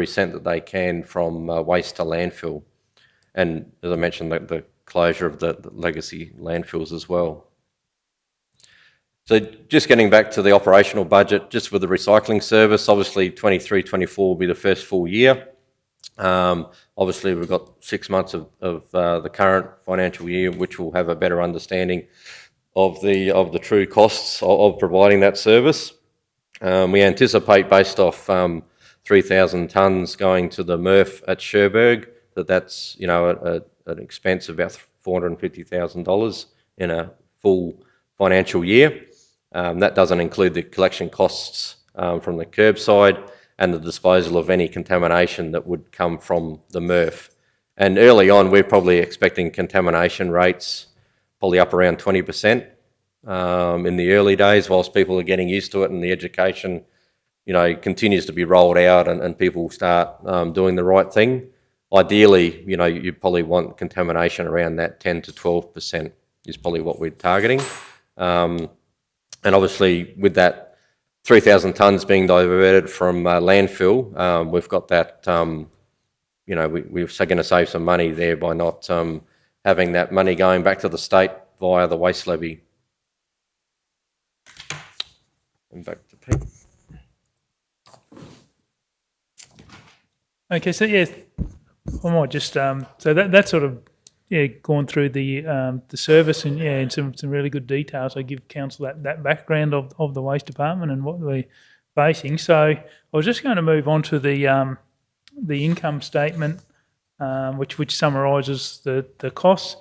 cent that they can from waste to landfill. And as I mentioned, the closure of the legacy landfills as well. So just getting back to the operational budget, just for the recycling service, obviously 23-24 will be the first full year. Obviously we've got 6 months of the current financial year, which will have a better understanding of the true costs of providing that service. We anticipate, based off 3,000 tonnes going to the MRF at Cherbourg, that's an expense of about $450,000 in a full financial year. That doesn't include the collection costs from the curbside and the disposal of any contamination that would come from the MRF. And early on, we're probably expecting contamination rates probably up around 20% in the early days, whilst people are getting used to it and the education continues to be rolled out and people start doing the right thing. Ideally, you probably want contamination around that 10 to 12% is probably what we're targeting. And obviously with that 3,000 tonnes being diverted from landfill, we've got that, we're going to save some money there by not having that money going back to the state via the waste levy. And back to Pete. Okay, so yes, I might just so that's sort of gone through the service and in some really good detail. So give council that background of the waste department and what we're facing. So I was just going to move on to the income statement, which summarises the costs.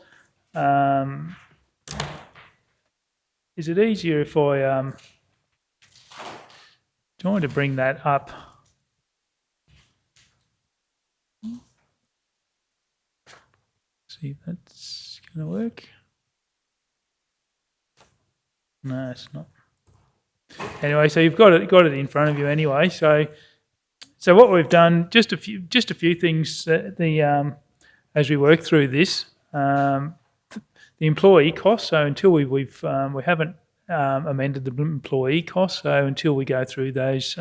Is it easier if I do you want to bring that up? See if that's going to work. No, it's not. Anyway, so you've got it in front of you anyway. So what we've done, just a few things as we work through this. The employee costs. So until we haven't amended the employee costs. So until we go through those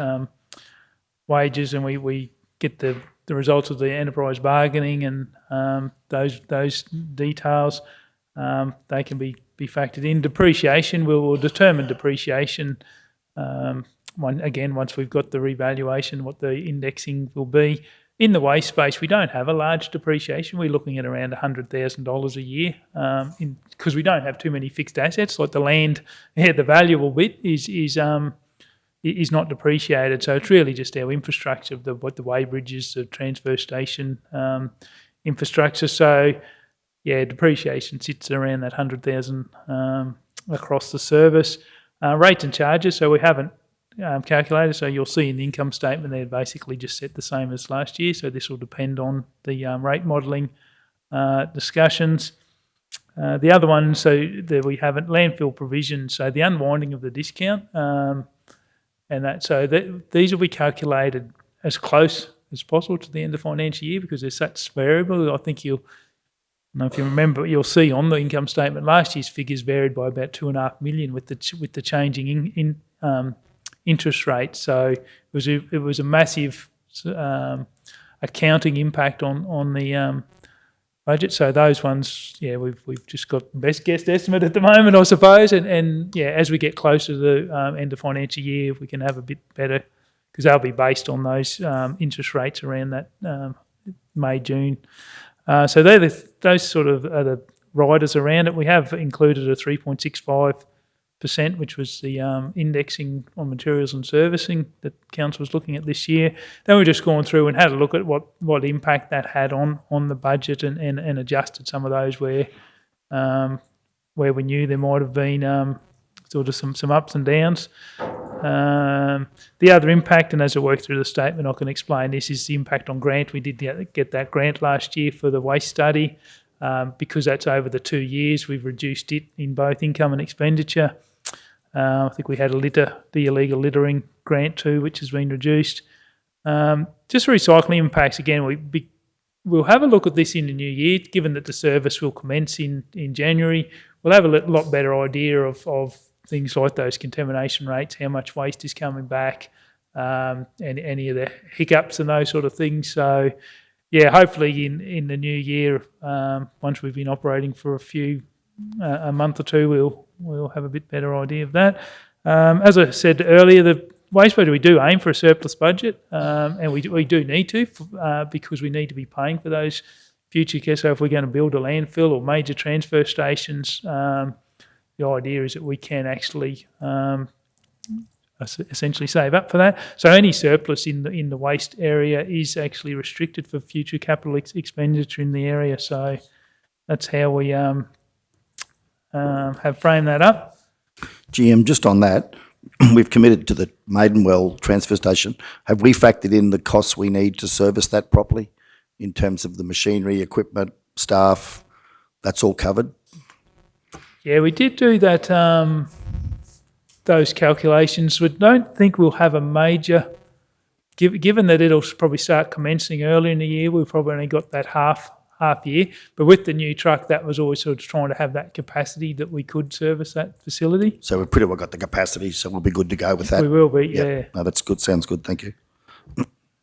wages and we get the results of the enterprise bargaining and those details, they can be factored in. Depreciation, we will determine depreciation once we've got the revaluation, what the indexing will be. In the waste space, we don't have a large depreciation. We're looking at around $100,000 a year because we don't have too many fixed assets. Like the land, the valuable bit is not depreciated. So it's really just our infrastructure, the weighbridges, the transfer station infrastructure. So depreciation sits around that $100,000 across the service. Rates and charges, so we haven't calculated. So you'll see in the income statement they're basically just set the same as last year. So this will depend on the rate modelling discussions. The other one, we haven't landfill provision. So the unwinding of the discount. These will be calculated as close as possible to the end of the financial year because they're such variable. I think if you remember, you'll see on the income statement last year's figures varied by about $2.5 million with the changing interest rate. So it was a massive accounting impact on the budget. So those ones, we've just got best guess estimate at the moment, I suppose. And as we get closer to the end of financial year, we can have a bit better because they'll be based on those interest rates around that May, June. So those sort of are the riders around it. We have included a 3.65%, which was the indexing on materials and servicing that Council was looking at this year. Then we've just gone through and had a look at what impact that had on the budget and adjusted some of those where we knew there might have been sort of some ups and downs. The other impact, and as I work through the statement I can explain this, is the impact on grant. We did get that grant last year for the waste study. Because that's over the 2 years, we've reduced it in both income and expenditure. I think we had the illegal littering grant too, which has been reduced. Just recycling impacts, again, we'll have a look at this in the new year, given that the service will commence in January. We'll have a lot better idea of things like those contamination rates, how much waste is coming back, and any of the hiccups and those sort of things. So, yeah, hopefully in the new year, once we've been operating for a month or two, we'll have a bit better idea of that. As I said earlier, the waste budget, we do aim for a surplus budget, and we do need to because we need to be paying for those future care. So if we're going to build a landfill or major transfer stations, the idea is that we can actually essentially save up for that. So any surplus in the waste area is actually restricted for future capital expenditure in the area. So that's how we have framed that up. GM, just on that, we've committed to the Maidenwell transfer station. Have we factored in the costs we need to service that properly in terms of the machinery, equipment, staff? That's all covered? Yeah, we did do that. Those calculations. We don't think we'll have a major, given that it'll probably start commencing early in the year. We've probably only got that half year. But with the new truck, that was always sort of trying to have that capacity that we could service that facility. So we've pretty well got the capacity, so we'll be good to go with that. We will be, yeah. No, that's good. Sounds good. Thank you.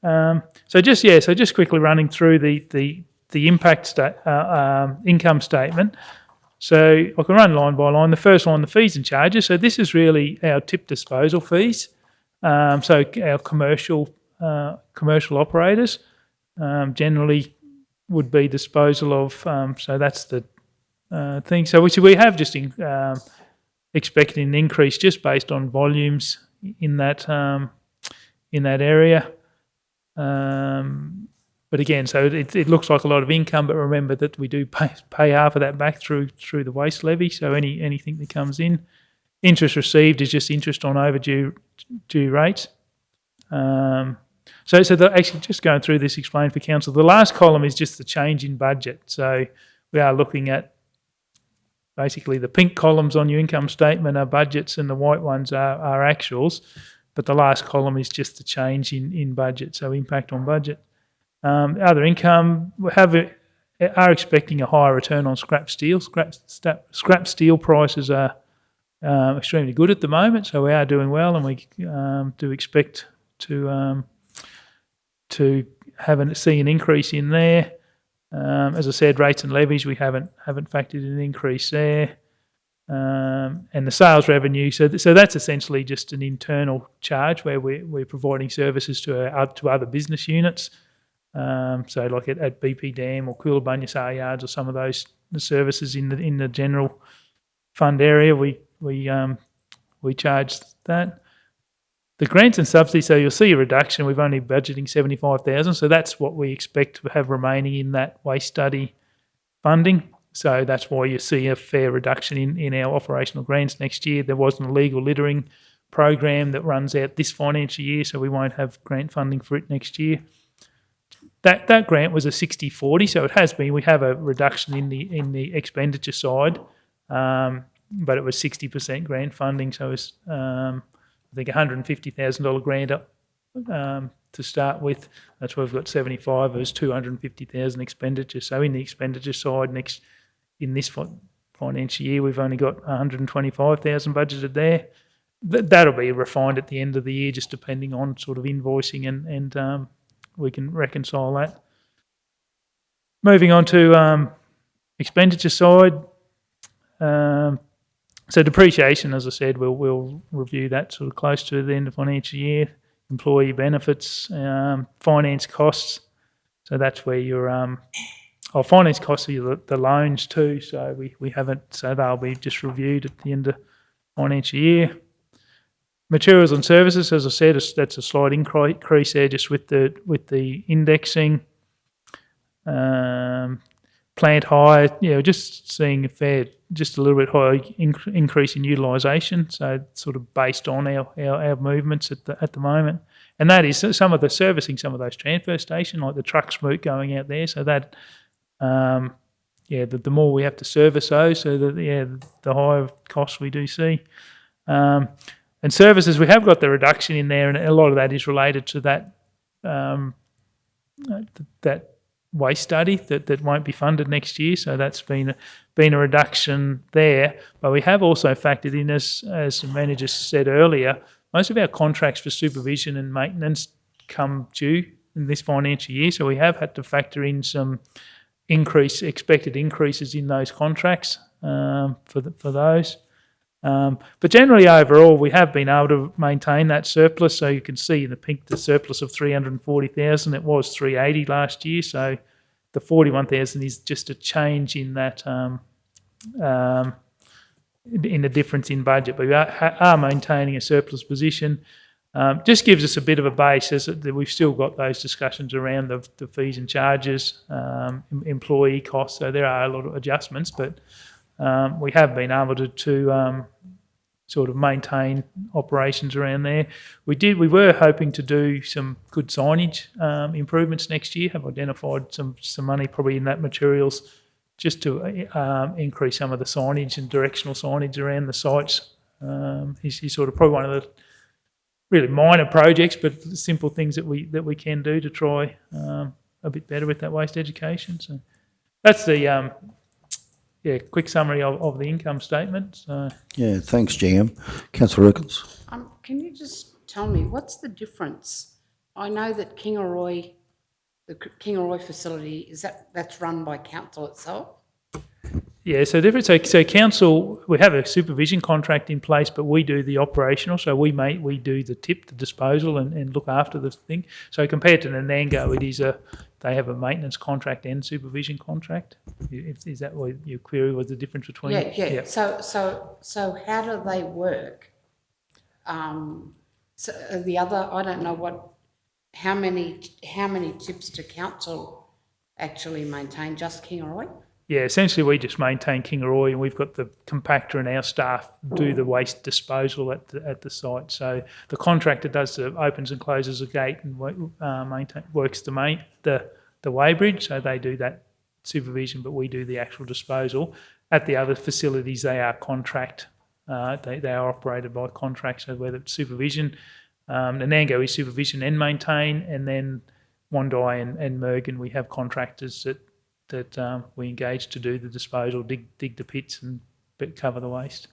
So just quickly running through the impact income statement. So I can run line by line. The first line, the fees and charges. So this is really our tip disposal fees. So our commercial operators generally would be disposal of. So that's the thing. So we have just expected an increase just based on volumes in that area. But again, so it looks like a lot of income, but remember that we do pay half of that back through the waste levy, so anything that comes in. Interest received is just interest on overdue rates. So actually just going through this, explain for council, the last column is just the change in budget. So we are looking at basically the pink columns on your income statement are budgets and the white ones are actuals, but the last column is just the change in budget, so impact on budget. Other income, we are expecting a higher return on scrap steel. Scrap steel prices are extremely good at the moment, so we are doing well, and we do expect to see an increase in there. As I said, rates and levies, we haven't factored in an increase there. And the sales revenue, so that's essentially just an internal charge where we're providing services to other business units. So like at BP Dam or Coolabunga Sale Yards or some of those services in the general fund area, we charge that. The grants and subsidies, so you'll see a reduction. We've only budgeting 75,000, so that's what we expect to have remaining in that waste study funding. So that's why you see a fair reduction in our operational grants next year. There was an illegal littering program that runs out this financial year, so we won't have grant funding for it next year. That grant was a 60-40, so it has been. We have a reduction in the expenditure side, but it was 60% grant funding, so it's I think $150,000 grant to start with. That's why we've got 75. It was 250,000 expenditure. So in the expenditure side, in this financial year, we've only got 125,000 budgeted there. That'll be refined at the end of the year, just depending on sort of invoicing and we can reconcile that. Moving on to expenditure side. So depreciation, as I said, we'll review that sort of close to the end of financial year. Employee benefits, finance costs. So that's where your our finance costs are the loans too. So we haven't. So they'll be just reviewed at the end of financial year. Materials and services, as I said, that's a slight increase there, just with the indexing. Plant hire, just seeing just a little bit higher increase in utilisation. So sort of based on our movements at the moment, and that is some of the servicing, some of those transfer stations, like the trucks going out there. So that, the more we have to service those, so that the higher costs we do see. And services, we have got the reduction in there, and a lot of that is related to that that waste study that won't be funded next year. So that's been a reduction there. But we have also factored in, as the manager said earlier, most of our contracts for supervision and maintenance come due in this financial year. So we have had to factor in some expected increases in those contracts for those. But generally overall, we have been able to maintain that surplus. So you can see in the pink the surplus of 340,000. It was 380 last year. So the 41,000 is just a change in that in the difference in budget. But we are maintaining a surplus position. Just gives us a bit of a base as that we've still got those discussions around the fees and charges, employee costs. So there are a lot of adjustments, but we have been able to sort of maintain operations around there. We were hoping to do some good signage improvements next year. Have identified some money probably in that materials just to increase some of the signage and directional signage around the sites. Is sort of probably one of the really minor projects, but simple things that we can do to try a bit better with that waste education. So that's the quick summary of the income statement. So. Yeah, thanks, GM. Councillor Rickles. Can you just tell me what's the difference? I know that Kingaroy, the Kingaroy facility, that's run by council itself? Yeah, so different. So council, we have a supervision contract in place, but we do the operational. So we do the tip, the disposal, and look after the thing. So compared to Nanango, they have a maintenance contract and supervision contract. Is that what your query was? The difference between? Yeah. So how do they work? So the other, I don't know how many tips do council actually maintain? Just Kingaroy? Yeah, essentially we just maintain Kingaroy, and we've got the compactor, and our staff do the waste disposal at the site. So the contractor opens and closes a gate and works the weighbridge. So they do that supervision, but we do the actual disposal. At the other facilities, they are contract. They are operated by contract. So whether it's supervision, Nanango is supervision and maintain, and then Wondai and Mergen, we have contractors that we engage to do the disposal, dig the pits and cover the waste.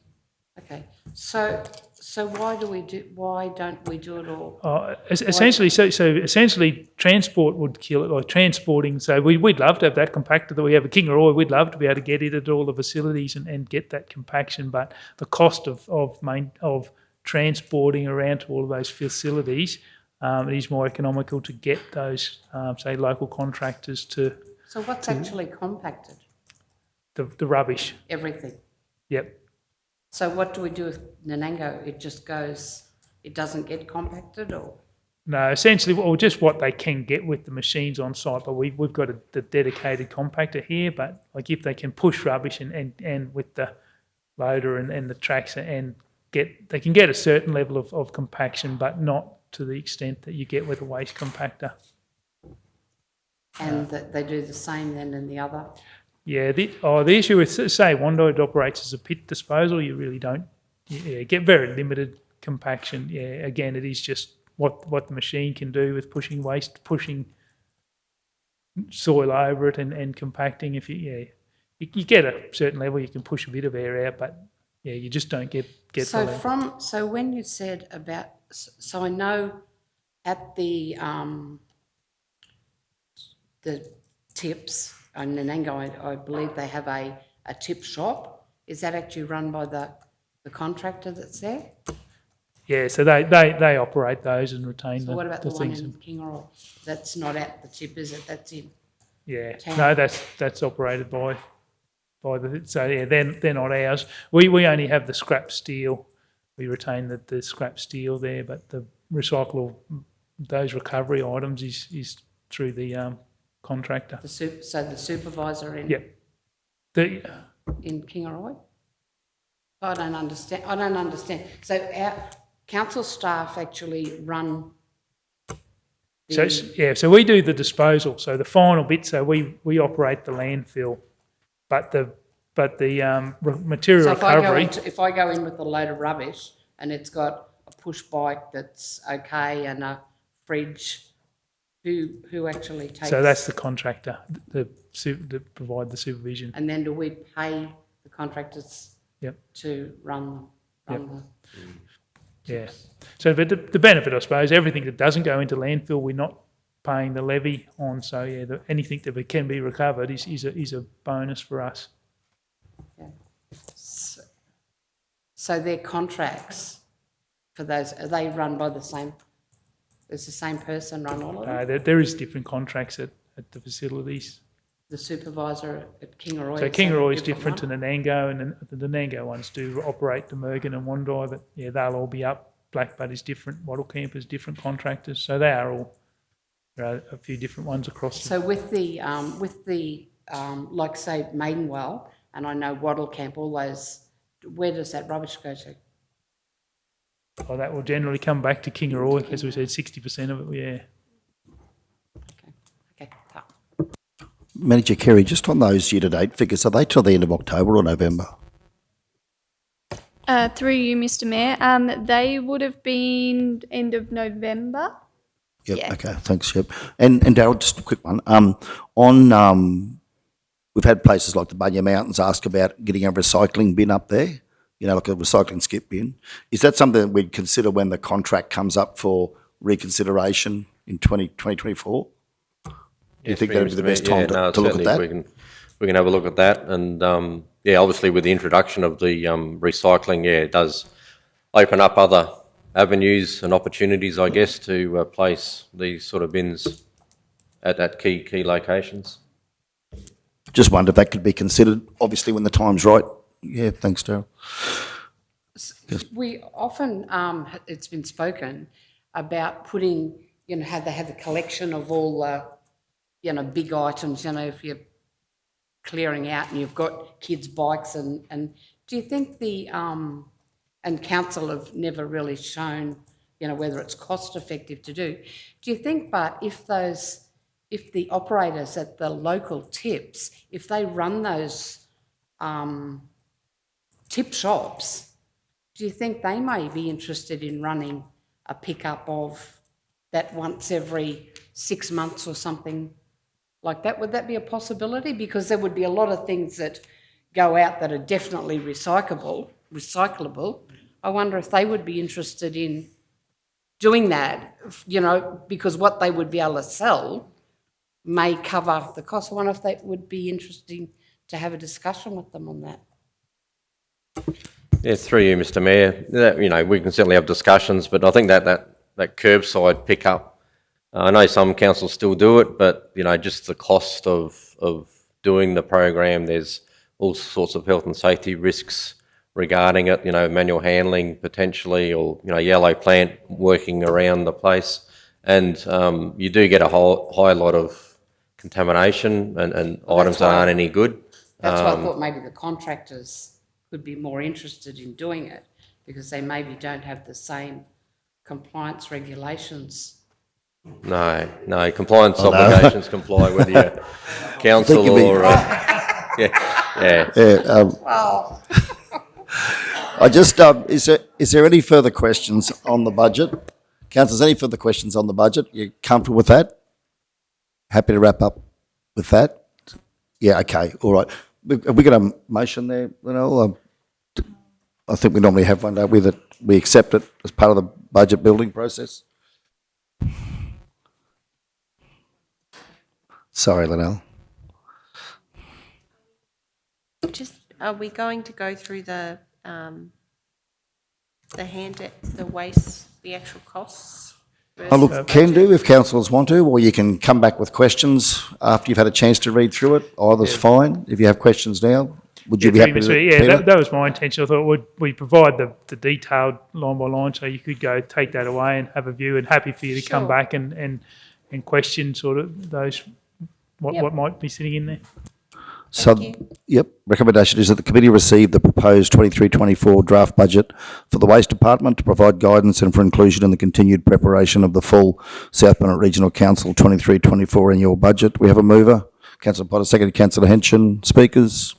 Okay, so why don't we do it all? Essentially, transport would kill it, like transporting. So we'd love to have that compactor that we have at Kingaroy. We'd love to be able to get it at all the facilities and get that compaction. But the cost of transporting around to all of those facilities, it is more economical to get those, say, local contractors to. So what's actually compacted? The rubbish. Everything. Yep. So what do we do with Nanango? It just goes, it doesn't get compacted, or? No, essentially, just what they can get with the machines on site. But we've got the dedicated compactor here. But like if they can push rubbish and with the loader and the tracks they can get a certain level of compaction, but not to the extent that you get with a waste compactor. And that they do the same then in the other? Yeah, the issue with, say, Wondai operates as a pit disposal, you really don't get very limited compaction. Yeah, again, it is just what the machine can do with pushing soil over it and compacting. If you get a certain level, you can push a bit of air out, but yeah, you just don't get so so when you said about, so I know at the tips in Nanango, I believe they have a tip shop. Is that actually run by the contractor that's there? Yeah, so they operate those and retain So what about the one things. in Kingaroy? That's not at the tip, is it? That's in. Yeah, town? no, that's operated by the, so yeah, they're not ours. We only have the scrap steel. We retain the scrap steel there, but the recyclable, those recovery items is through the contractor. So the supervisor in. Yep. The, In Kingaroy? I don't understand. So our council staff actually run so so we do the disposal. So the final bit. So we operate the landfill, but the material So recovery. if I go in with a load of rubbish and it's got a push bike that's okay and a fridge, who actually takes? So that's the contractor that provide the supervision. And then do we pay the contractors? Yep. To run the. Yeah. So, but the benefit, I suppose, everything that doesn't go into landfill, we're not paying the levy on. So, yeah, anything that can be recovered is a bonus for us. Yeah. So their contracts for those, are they run by the same? Does the same person run all of them? There is different contracts at the facilities. The supervisor at Kingaroy. So is that Kingaroy a is different to one? Nanango, and the Nanango ones do operate the Mergen and Wondai, but yeah, they'll all be up. Blackbutt is different, Wattle Camp is different contractors, so they are all, there are a few different ones across. So with the like say Maidenwell, and I know Wattle Camp, all those, where does that rubbish go to? Oh, that will generally come back to Kingaroy, as we said, 60% of it, yeah. Okay. Manager Kerry, just on those year-to-date figures, are they till the end of October or November? Through you, Mr. Mayor, they would have been end of November. Yep. Yeah. Okay. Thanks, Yep. And Darryl, just a quick one. We've had places like the Bunya Mountains ask about getting a recycling bin up there. You know, like a recycling skip bin. Is that something that we'd consider when the contract comes up for reconsideration in 2024? Do you think that would be the best time to look at that? We can have a look at that, and obviously with the introduction of the recycling, it does open up other avenues and opportunities, I guess, to place these sort of bins at key locations. Just wondered if that could be considered, obviously, when the time's right. Yeah, thanks, Darryl. We often, it's been spoken about putting, how they have the collection of all the, big items, if you're clearing out and you've got kids' bikes and do you think and council have never really shown, whether it's cost effective to do. Do you think, but if the operators at the local tips, if they run those tip shops, do you think they may be interested in running a pickup of that once every 6 months or something like that? Would that be a possibility? Because there would be a lot of things that go out that are definitely recyclable. I wonder if they would be interested in doing that, because what they would be able to sell may cover the cost. I wonder if that would be interesting to have a discussion with them on that. Yeah, through you, Mr. Mayor. We can certainly have discussions, but I think that curbside pickup, I know some councils still do it, but just the cost of doing the program, there's all sorts of health and safety risks regarding it. Manual handling potentially, or yellow plant working around the place, and you do get a high lot of contamination and items that aren't any good. That's why I thought maybe the contractors could be more interested in doing it, because they maybe don't have the same compliance regulations. No, compliance obligations comply with your council or... I just, is there any further questions on the budget? Councillors, any further questions on the budget? You comfortable with that? Happy to wrap up with that? Yeah, okay, all right. Have we got a motion there, Lynelle? I think we normally have one, don't we, that we accept it as part of the budget building process? Sorry, Lynelle. Are we going to go through the the waste, the actual costs? Oh, look, can do if councillors want to, or you can come back with questions after you've had a chance to read through it. Either's fine. If you have questions now, would you be happy to? Yeah, that was my intention. I thought we provide the detailed line by line, so you could go take that away and have a view, and happy for you to come Sure. back and question sort of those, what might be sitting in there. So, yep, recommendation is that the committee receive the proposed 23-24 draft budget for the Waste Department to provide guidance and for inclusion in the continued preparation of the full South Bennett Regional Council 23-24 annual budget. We have a mover. Councillor Potter, seconded Councillor Henson. Speakers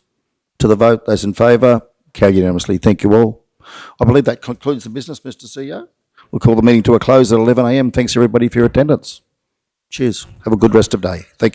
to the vote. Those in favour? Carried unanimously. Thank you all. I believe that concludes the business, Mr CEO. We'll call the meeting to a close at 11 a.m. Thanks everybody for your attendance. Cheers. Have a good rest of day. Thank you.